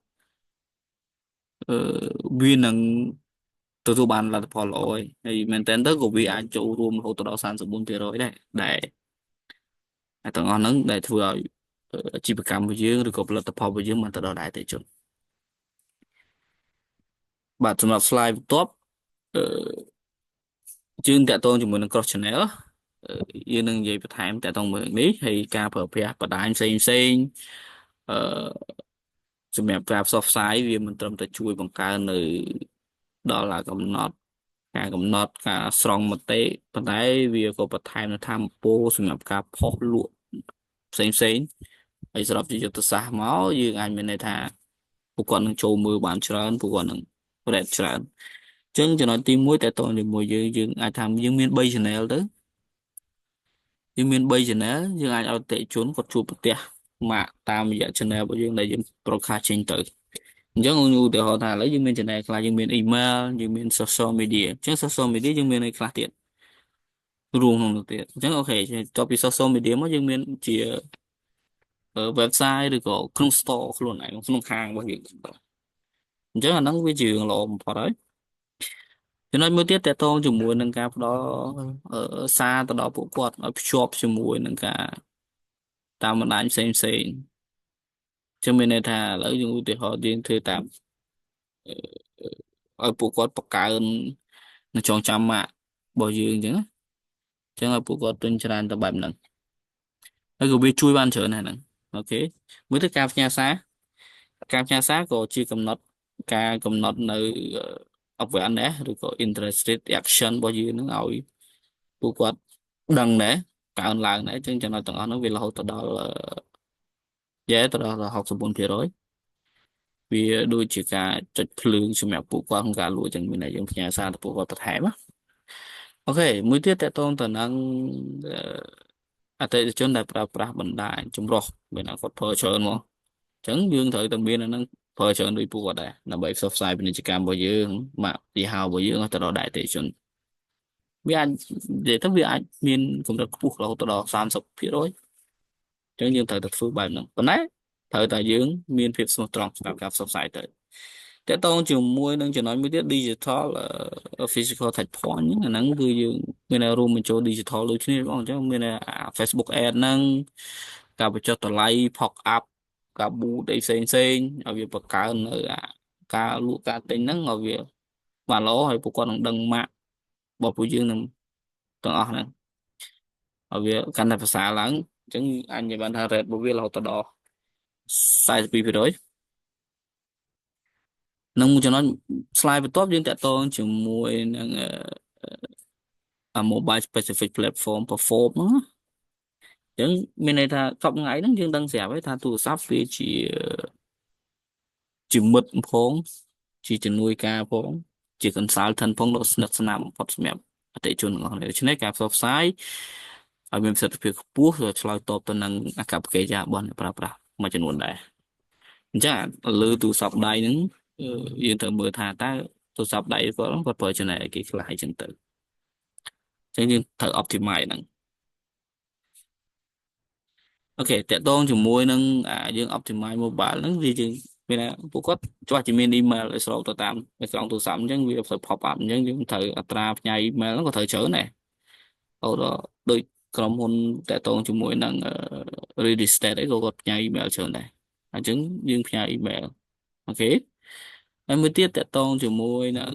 វានឹងទទួលបានលទ្ធផលល្អហើយមែនតើទៅក៏វាអាចចូលរួមរហូតដល់34%ដែរទាំងអស់ហ្នឹងដែលធ្វើឲ្យអាជីវកម្មរបស់យើងឬក៏ផលិតផលរបស់យើងបានទៅដល់អតិថិជនបាទសម្រាប់ slide បន្ទាប់យើងតាក់ទងជាមួយនឹង cross channel យើងនឹងនិយាយបន្ថែមតាក់ទងមួយនេះហើយការប្រើប្រាស់បណ្ដាញផ្សេងសម្រាប់ការផ្សព្វផ្សាយវាមិនត្រឹមតែជួយបង្កើននៅដល់ការកំណត់ការស្រង់មតិប៉ុន្តែវាក៏បន្ថែមនៅធម៌ពលសម្រាប់ការផុសលក់ផ្សេងហើយស្របជាយុទ្ធសាស្ត្រមកយើងអាចមានន័យថាពួកគាត់នឹងចូលមើលបានច្រើនពួកគាត់នឹងរ៉េតច្រើនអញ្ចឹងចំណុចទី1តើតើជាមួយយើងអាចថាយើងមាន3 channel ទៅយើងមាន3 channel យើងអាចឲ្យអតិថិជនគាត់ជួបប្រទះម៉ាកតាមរយៈ channel របស់យើងដែលយើងប្រកាសចេញទៅអញ្ចឹងឧទាហរណ៍ថាឥឡូវយើងមាន channel ខ្លះយើងមាន email យើងមាន social media អញ្ចឹង social media យើងមានអីខ្លះទៀតរួមក្នុងនោះទៀតអញ្ចឹងអូខេចុះពី social media មកយើងមានជា website ឬក៏ក្នុង store ខ្លួនឯងក្នុងហាងរបស់យើងអញ្ចឹងអាហ្នឹងវាជារឿងល្អបំផុតហើយចំណុចមួយទៀតតកតងជាមួយនឹងការផ្ដល់សារទៅដល់ពួកគាត់ឲ្យភ្ជាប់ជាមួយនឹងការតាមបណ្ដាញផ្សេងចឹងមានន័យថាឥឡូវយើងឧទាហរណ៍យើងធ្វើតាមឲ្យពួកគាត់បង្កើននៅចងចាំម៉ាករបស់យើងអញ្ចឹងឲ្យពួកគាត់ទិញច្រើនទៅបែបហ្នឹងហើយក៏វាជួយបានច្រើនដែរហ្នឹងអូខេមួយទៅការផ្ញើសារក៏ជាការកំណត់នៅ awareness ឬក៏ interested action របស់យើងនឹងឲ្យពួកគាត់ដឹងដែរកើនឡើងដែរអញ្ចឹងចំណុចទាំងអស់ហ្នឹងវារហូតទៅដល់ទៅដល់64%វាដូចជាការចុចភ្លើងសម្រាប់ពួកគាត់ក្នុងការលក់អញ្ចឹងមានតែយើងផ្ញើសារទៅពួកគាត់បន្ថែមអូខេមួយទៀតតកតងទៅនឹងអតិថិជនដែលប្រើប្រាស់បណ្ដាញចម្រុះមានគាត់ប្រើច្រើនមកអញ្ចឹងយើងត្រូវតែមានអាហ្នឹងប្រើច្រើនដូចពួកគាត់ដែរដើម្បីផ្សព្វផ្សាយពាណិជ្ជកម្មរបស់យើងម៉ាកយីហោរបស់យើងទៅដល់អតិថិជនវាអាចនិយាយទៅវាអាចមានកម្រិតខ្ពស់រហូតដល់30%អញ្ចឹងយើងត្រូវតែធ្វើបែបហ្នឹងប៉ុន្តែត្រូវតែយើងមានភាពស្មោះត្រង់ក្នុងការផ្សព្វផ្សាយទៅតកតងជាមួយនឹងចំណុចមួយទៀត digital physical touch point ហ្នឹងគឺយើងមានរួមបញ្ចូល digital ដូចគ្នាបងអញ្ចឹងមាន Facebook ad ហ្នឹងការបញ្ចុះតម្លៃ pop up ការប៊ូតអីផ្សេងឲ្យវាបង្កើននៅការលក់ការទិញហ្នឹងឲ្យវាបានល្អហើយពួកគាត់នឹងដឹងម៉ាករបស់ពួកយើងនឹងទាំងអស់ហ្នឹងឲ្យវាកាន់តែប្រសើរឡើងអញ្ចឹងអញនិយាយបានថា rate របស់វារហូតដល់42%នឹងចំណុច slide បន្ទាប់យើងតាក់ទងជាមួយនឹង mobile specific platform perform ហ្នឹងអញ្ចឹងមានន័យថាសប្តាហ៍ថ្ងៃហ្នឹងយើងដឹងស្រាប់ហើយថាទូរស័ព្ទវាជាមិត្តផងជាជំនួយការផងជា consultant ផងដ៏ស្និទ្ធស្នាលបំផុតសម្រាប់អតិថិជនរបស់គ្នាដូច្នេះការផ្សព្វផ្សាយឲ្យមានប្រសិទ្ធភាពខ្ពស់ឆ្លើយតបទៅនឹងអាកប្បកិរិយារបស់អ្នកប្រើប្រាស់មួយចំនួនដែរអញ្ចឹងលើទូរស័ព្ទដៃហ្នឹងយើងត្រូវមើលថាតើទូរស័ព្ទដៃគាត់ប្រើចំណែកអីគេខ្លះអីចឹងទៅអញ្ចឹងយើងត្រូវ optimize ហ្នឹងអូខេតកតងជាមួយនឹងយើង optimize mobile ហ្នឹងវាយើង vì làពួកគាត់ច្បាស់ជាមាន email ឲ្យស្រូបទៅតាមនៅក្នុងទូរស័ព្ទអញ្ចឹងវាទៅ pop up អញ្ចឹងយើងត្រូវអត្រាផ្ញើ email ហ្នឹងក៏ត្រូវច្រើនដែរដល់ដូចក្រុមហ៊ុនតាក់ទងជាមួយនឹងreal estate អីក៏គាត់ផ្ញើ email ច្រើនដែរអញ្ចឹងយើងផ្ញើ email អូខេហើយមួយទៀតតាក់ទងជាមួយនឹង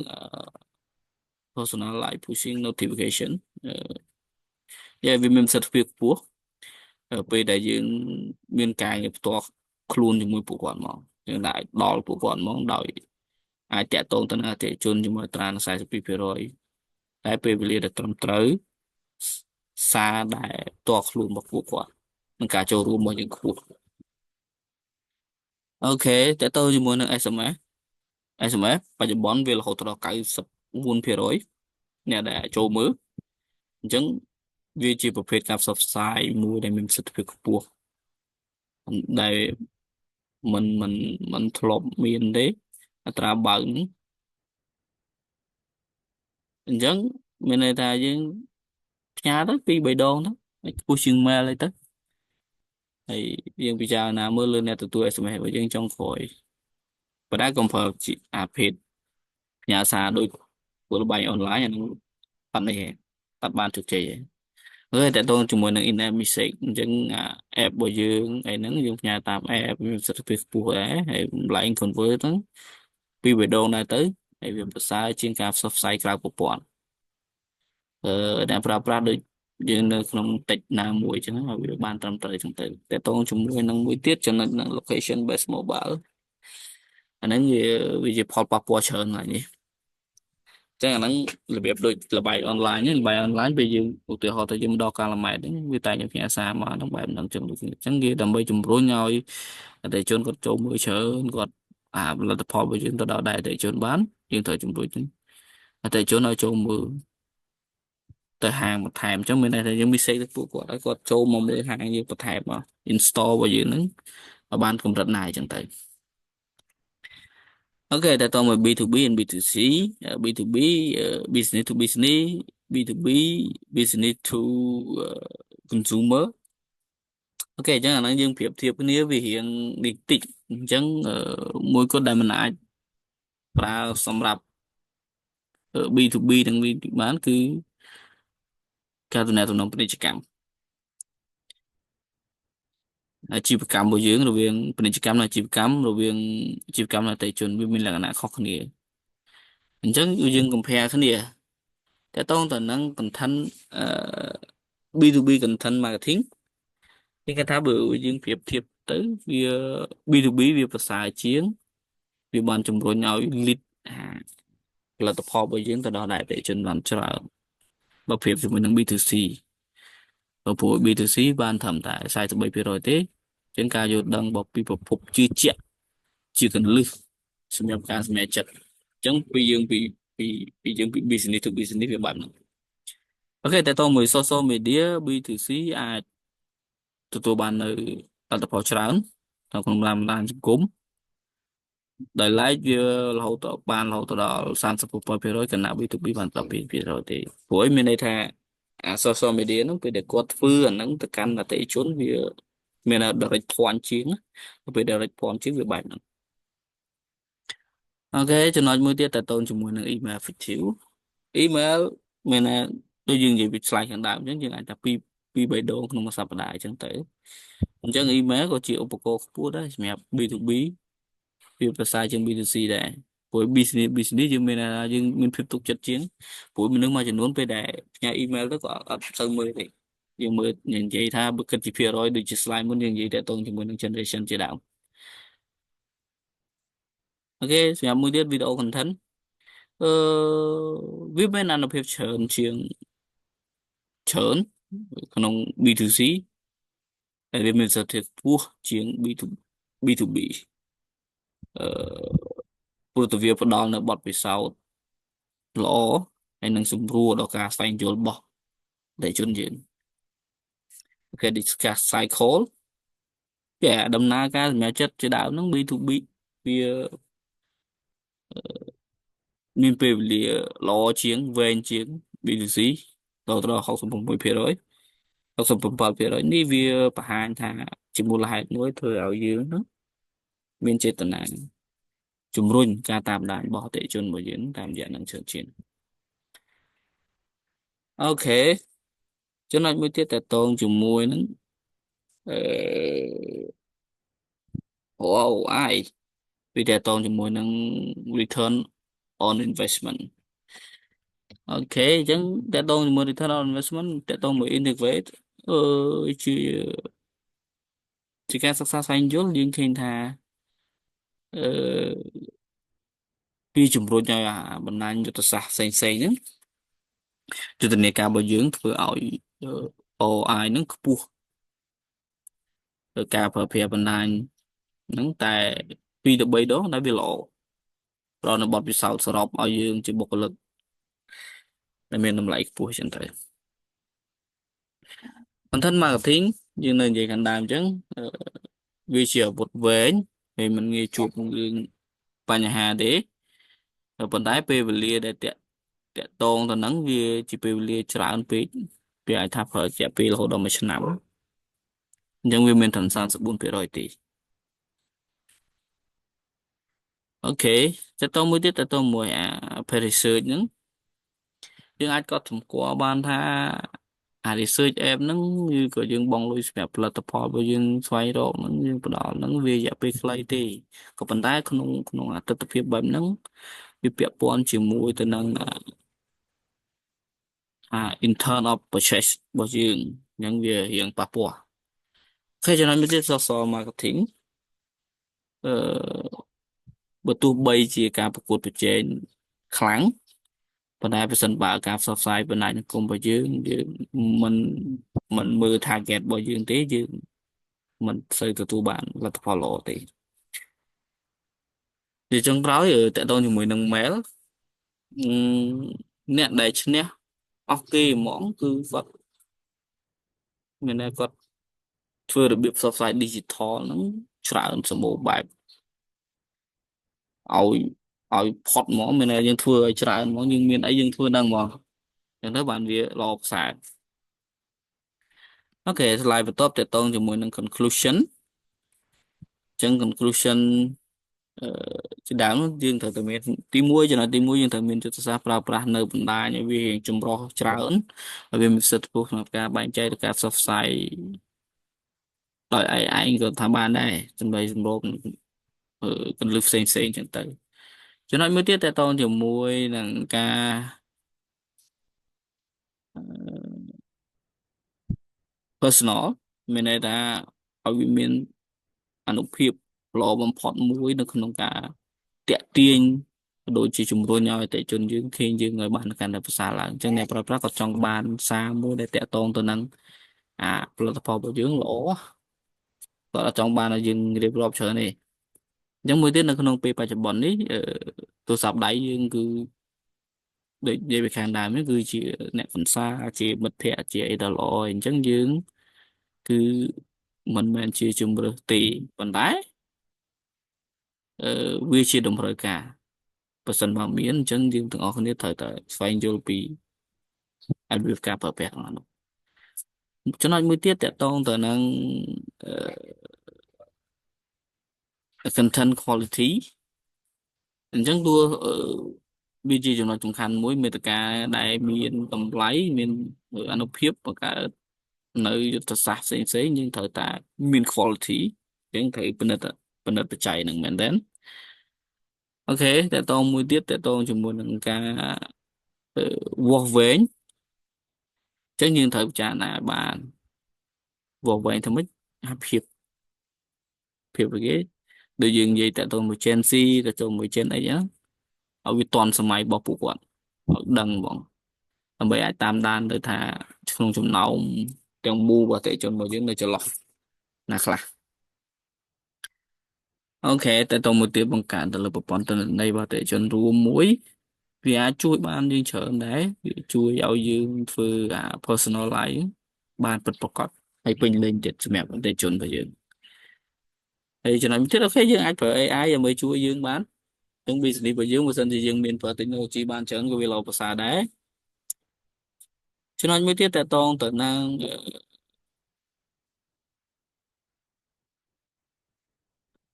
personal live pushing notification វាមានសិទ្ធិភាពខ្ពស់ពេលដែលយើងមានការងារផ្ទាល់ខ្លួនជាមួយពួកគាត់មកយើងអាចដល់ពួកគាត់មកដោយអាចតាក់ទងទៅនឹងអតិថិជនជាមួយអត្រា42%តែពេលវេលាដែលត្រឹមត្រូវសារដែលផ្ទាល់ខ្លួនរបស់ពួកគាត់នឹងការចូលរួមរបស់យើងខ្ពស់អូខេតាក់ទងជាមួយនឹង SMS បច្ចុប្បន្នវារហូតដល់94%អ្នកដែលចូលមើលអញ្ចឹងវាជាប្រភេទការផ្សព្វផ្សាយមួយដែលមានប្រសិទ្ធភាពខ្ពស់ដែលមិនធ្លាប់មានទេអត្រាបើកនេះអញ្ចឹងមានន័យថាយើងផ្ញើទៅ2 3ដងទៅខ្ពស់ជាង mail អីទៅហើយយើងពិចារណាមើលលើអ្នកទទួល SMS របស់យើងចុងក្រោយប៉ុន្តែកុំប្រើជាអាភេទផ្ញើសារដោយពលល្បែងអនឡាញអានឹងបាត់នេះឯងបាត់បានជោគជ័យឯងហើយតើតើជាមួយនឹង in-app message អញ្ចឹងapp របស់យើងអីហ្នឹងយើងផ្ញើតាម app មានប្រសិទ្ធភាពខ្ពស់ដែរហើយតម្លៃ convert ហ្នឹងពីរដងដែរទៅហើយវាប្រសើរជាងការផ្សព្វផ្សាយក្រៅប្រព័ន្ធអ្នកប្រើប្រាស់ដូចយើងនៅក្នុងតិចណាមួយអញ្ចឹងហើយវាបានត្រឹមត្រូវអញ្ចឹងទៅតើតើជាមួយនឹងមួយទៀតចំណុចនឹង location based mobile អាហ្នឹងវាជាផលប៉ះពាល់ច្រើនហើយនេះចឹងអាហ្នឹងរបៀបដូចលបាយអនឡាញពេលយើងឧទាហរណ៍ទៅយើងដល់កាលម៉ែតហ្នឹងវាតែផ្ញើសារមកហ្នឹងបែបហ្នឹងចឹងគេដើម្បីជំរុញឲ្យអតិថិជនគាត់ចូលមើលច្រើនគាត់ផលិតផលរបស់យើងទៅដល់ដែរអតិថិជនបានយើងត្រូវជំរុញអតិថិជនឲ្យចូលមើលទៅហាងបន្ថែមអញ្ចឹងមានន័យថាយើងមានសេទៅពួកគាត់ឲ្យគាត់ចូលមកមើលហាងយើងបន្ថែមមក install របស់យើងហ្នឹងឲ្យបានកម្រិតណាអញ្ចឹងទៅអូខេតើតមក B2B and B2C B2B business to business B2B business to consumer អូខេអញ្ចឹងអាហ្នឹងយើងប្រៀបធៀបគ្នាវារៀងតិចអញ្ចឹងមួយគត់ដែលមិនអាចប្រើសម្រាប់ B2B ទាំងនេះបានគឺការទំនាក់ទំនងពាណិជ្ជកម្មអាជីវកម្មរបស់យើងរវាងពាណិជ្ជកម្មនិងអាជីវកម្មរវាងអាជីវកម្មនិងអតិថិជនវាមានលក្ខណៈខុសគ្នាអញ្ចឹងយើង compare គ្នាតើតងទៅនឹង content B2B content marketing គេគេថាបើយើងប្រៀបធៀបទៅវា B2B វាប្រសើរជាងវាបានជំរុញឲ្យ lead ផលិតផលរបស់យើងទៅដល់អតិថិជនបានច្រើនបើប្រៀបជាមួយនឹង B2C ព្រោះ B2C បានត្រឹមតែ43%ទេជាងការយល់ដឹងរបស់ពីប្រភពជឿជាក់ជាកន្លឹះសម្រាប់ការសម្រេចចិត្តអញ្ចឹងពីយើងពី business to business វាបែបហ្នឹងអូខេតើតមួយ social media B2C អាចទទួលបាននៅផលិតផលច្រើនក្នុងបណ្ដាញសង្គមដោយឡែកវារហូតទៅដល់37%គណៈ B2B បាន12%ទេព្រោះមានន័យថាអា social media ហ្នឹងពេលដែលគាត់ធ្វើអាហ្នឹងទៅកាន់អតិថិជនវាមាន direct point ជាងពេល direct point ជាងវាបែបហ្នឹងអូខេចំណុចមួយទៀតតទៅជាមួយនឹង email effective email មានដូចយើងនិយាយពី slide ខាងដើមអញ្ចឹងយើងអាចថា2 3ដងក្នុងមួយសប្តាហ៍អញ្ចឹងទៅអញ្ចឹង email ក៏ជាឧបករណ៍ខ្ពស់ដែរសម្រាប់ B2B វាប្រសើរជាង B2C ដែរព្រោះ business យើងមានយើងមានភាពទុកចិត្តជាងព្រោះមនុស្សមួយចំនួនពេលដែលផ្ញើ email ទៅក៏អត់សូវមើលទេយើងមើលនិយាយថាបើគិតជាភាគរយដូចជា slide មុនយើងនិយាយតទៅជាមួយនឹង generation ជាដើមអូខេសម្រាប់មួយទៀត video content វាមានអនុភាពច្រើនជាងច្រើនក្នុង B2C តែវាមានសិទ្ធិខ្ពស់ជាង B2B ព្រោះតែវាផ្ដល់នៅបទពិសោធន៍ល្អហើយនឹងសម្រួលដល់ការស្វែងយល់របស់អតិថិជនយើងអូខេ discuss cycle វាដំណើរការសម្រាប់ចិត្តជាដើមហ្នឹង B2B វាមានពេលវេលាល្អជាងវែងជាង B2C ដល់66% 67% នេះវាបង្ហាញថាជាមូលហេតុមួយធ្វើឲ្យយើងហ្នឹង មានចេតនាជំរុញការតាមដានរបស់អតិថិជនរបស់យើងតាមរយៈនឹង search engine អូខេចំណុចមួយទៀតតកតងជាមួយនឹងអឺ ROI វាតកតងជាមួយនឹង return on investment អូខេអញ្ចឹងតកតងជាមួយ return on investment តកតងមួយ integrate ជាការសិក្សាស្វែងយល់យើងឃើញថាអឺវាជំរុញឲ្យបណ្ដាញយុទ្ធសាស្ត្រផ្សេងៗហ្នឹងយុទ្ធនាការរបស់យើងធ្វើឲ្យ ROI ហ្នឹងខ្ពស់ការប្រើប្រាស់បណ្ដាញហ្នឹងតែ2ទៅ3ដងដែលវាល្អប្រនៅបទពិសោធន៍សរុបឲ្យយើងជាបុគ្គលិកដែលមានតម្លៃខ្ពស់ចឹងទៅ content marketing យើងនៅនិយាយខាងដើមអញ្ចឹងវាជាអាវុធវែងហើយមិនងាយជួបនឹងរឿងបញ្ហាទេប៉ុន្តែពេលវេលាដែលតាក់តងទៅហ្នឹងវាជាពេលវេលាច្រើនពេកវាអាចថាប្រើរយៈពេលរហូតដល់1ឆ្នាំអញ្ចឹងវាមានត្រឹម34%ទេអូខេតទៅមួយទៀតតទៅមួយpaid research ហ្នឹងយើងអាចកត់សម្គាល់បានថាresearch app ហ្នឹងគឺក៏យើងបង់លុយសម្រាប់ផលិតផលរបស់យើងស្វែងរកហ្នឹងយើងផ្ដល់ហ្នឹងវារយៈពេលខ្លីទេក៏ប៉ុន្តែក្នុងទស្សនវិជ្ជាបែបហ្នឹងវាពាក់ព័ន្ធជាមួយទៅនឹងintern of purchase របស់យើងអញ្ចឹងវារៀងប៉ះពាល់គេចំណុចមួយទៀត social marketing អឺបើទោះបីជាការប្រកួតប្រជែងខ្លាំងប៉ុន្តែប្រសិនបើការផ្សព្វផ្សាយបណ្ដាញសង្គមរបស់យើងមិនមើល target របស់យើងទេយើងមិនសូវទទួលបានលទ្ធផលល្អទេជាចុងក្រោយតកតងជាមួយនឹង mail អ្នកដែលឈ្នះអស់គេហ្មងគឺគាត់មានតែគាត់ធ្វើរបៀបផ្សព្វផ្សាយ digital ហ្នឹងច្រើនសម្បូរបែបឲ្យផុតហ្មងមានតែយើងធ្វើឲ្យច្រើនហ្មងយើងមានអីយើងធ្វើហ្នឹងហ្មងអញ្ចឹងទៅបានវាល្អប្រសើរអូខេ slide បន្ទាប់តកតងជាមួយនឹង conclusion អញ្ចឹង conclusion ជាដើមយើងត្រូវតែមានទី1ចំណុចទី1យើងត្រូវមានយុទ្ធសាស្ត្រប្រើប្រាស់នៅបណ្ដាញឲ្យវាចម្រុះច្រើនឲ្យវាមានប្រសិទ្ធភាពក្នុងការបែងចែកទៅការផ្សព្វផ្សាយដោយឯងក៏ថាបានដែរចំណុចសម្របកន្លឹះផ្សេងៗចឹងទៅចំណុចមួយទៀតតកតងជាមួយនឹងការ personal មានន័យថាឲ្យវាមានអនុភាពល្អបំផុតមួយនៅក្នុងការតាក់ទាញដូចជាជំរុញឲ្យអតិថិជនយើងឃើញយើងឲ្យបានកាន់តែប្រសើរឡើងអញ្ចឹងអ្នកប្រើប្រាស់ក៏ចង់បានសារមួយដែលតាក់ទងទៅនឹងផលិតផលរបស់យើងល្អគាត់ចង់បានឲ្យយើងរៀបរាប់ច្រើនទេអញ្ចឹងមួយទៀតនៅក្នុងពេលបច្ចុប្បន្ននេះទូរស័ព្ទដៃយើងគឺដូចនិយាយពីខាងដើមនេះគឺជាអ្នកផ្សារជាមិត្តភ័ក្តិជាអីដ៏ល្អអញ្ចឹងយើងគឺមិនមែនជាជំរើសទេប៉ុន្តែវាជាតម្រូវការបើសិនមកមានអញ្ចឹងយើងទាំងអស់គ្នាត្រូវតែស្វែងយល់ពីរបៀបការប្រើប្រាស់ហ្នឹងចំណុចមួយទៀតតកតងទៅនឹងcontent quality អញ្ចឹងតួវាជាចំណុចសំខាន់មួយមេត្តាដែលមានតម្លៃមានអានុភាពបង្កើតនៅយុទ្ធសាស្ត្រផ្សេងៗយើងត្រូវតែមាន quality អញ្ចឹងត្រូវពិនិត្យបច្ច័យហ្នឹងមែនទេអូខេតកតងមួយទៀតតកតងជាមួយនឹងការវាស់វែងអញ្ចឹងយើងត្រូវពិចារណាបានវាស់វែងទៅមិនភាពអីគេដូចយើងនិយាយតកតងមួយ Gen Z តកតងមួយ Gen X ហ្នឹងឲ្យវាទាន់សម័យរបស់ពួកគាត់ឲ្យដឹងហ្មងដើម្បីអាចតាមដានទៅថាក្នុងចំណោមទាំងមូលអតិថិជនរបស់យើងនៅចន្លោះណាខ្លះអូខេតើតមួយទៀតបង្កើនទៅលើប្រព័ន្ធទិន្នន័យរបស់អតិថិជនរួមមួយវាអាចជួយបានយើងច្រើនដែរវាជួយឲ្យយើងធ្វើpersonalize បានពិតប្រាកដហើយពេញលេញទៀតសម្រាប់អតិថិជនរបស់យើងហើយចំណុចមួយទៀតអូខេយើងអាចប្រើ AI ដើម្បីជួយយើងបានទាំង business របស់យើងបើសិនជាយើងមានប្រើ technology បានច្រើនក៏វាល្អប្រសើរដែរចំណុចមួយទៀតតកតងទៅនឹង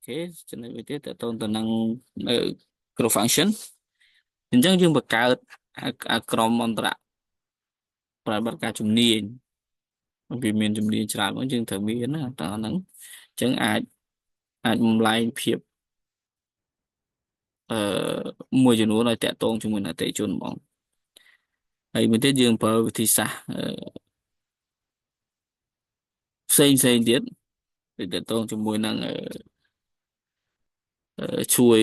គេចំណុចមួយទៀតតើតទៅនឹងgroup function អញ្ចឹងយើងបង្កើតក្រុមអន្តរប្រតិបត្តិការជំនាញវាមានជំនាញច្រើនមកយើងត្រូវមានណាតើហ្នឹងអញ្ចឹងអាចបំលែងភាពមួយចំនួនឲ្យតាក់ទងជាមួយនឹងអតិថិជនហ្មងហើយមួយទៀតយើងប្រើវិធីសាស្ត្រផ្សេងទៀតវាតាក់ទងជាមួយនឹងជួយ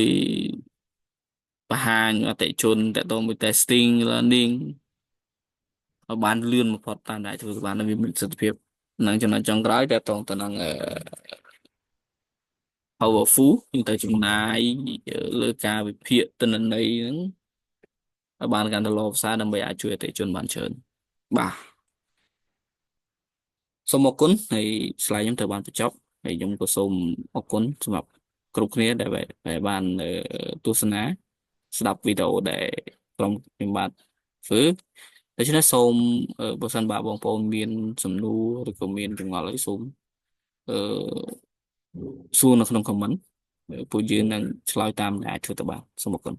បង្ហាញអតិថិជនតាក់ទងមួយ testing learning ឲ្យបានលឿនបំផុតតាមដែលធ្វើបានវាមានប្រសិទ្ធភាពនឹងចំណុចចុងក្រោយតាក់ទងទៅនឹងpowerful យើងត្រូវចំណាយលើការវិភាគទិន្នន័យហ្នឹងឲ្យបានកាន់តែល្អប្រសើរដើម្បីអាចជួយអតិថិជនបានច្រើនបាទសូមអរគុណហើយ slide ខ្ញុំត្រូវបានបញ្ចប់ហើយខ្ញុំក៏សូមអរគុណសម្រាប់គ្រប់គ្នាដែលបានទស្សនាស្ដាប់វីដេអូដែលក្រុមខ្ញុំបានធ្វើដូច្នេះសូមបើសិនបើបងប្អូនមានសំណួរឬក៏មានចម្ងល់អីសូមសួរនៅក្នុង comment ពួកយើងនឹងឆ្លើយតាមដែលអាចធ្វើទៅបានសូមអរគុណ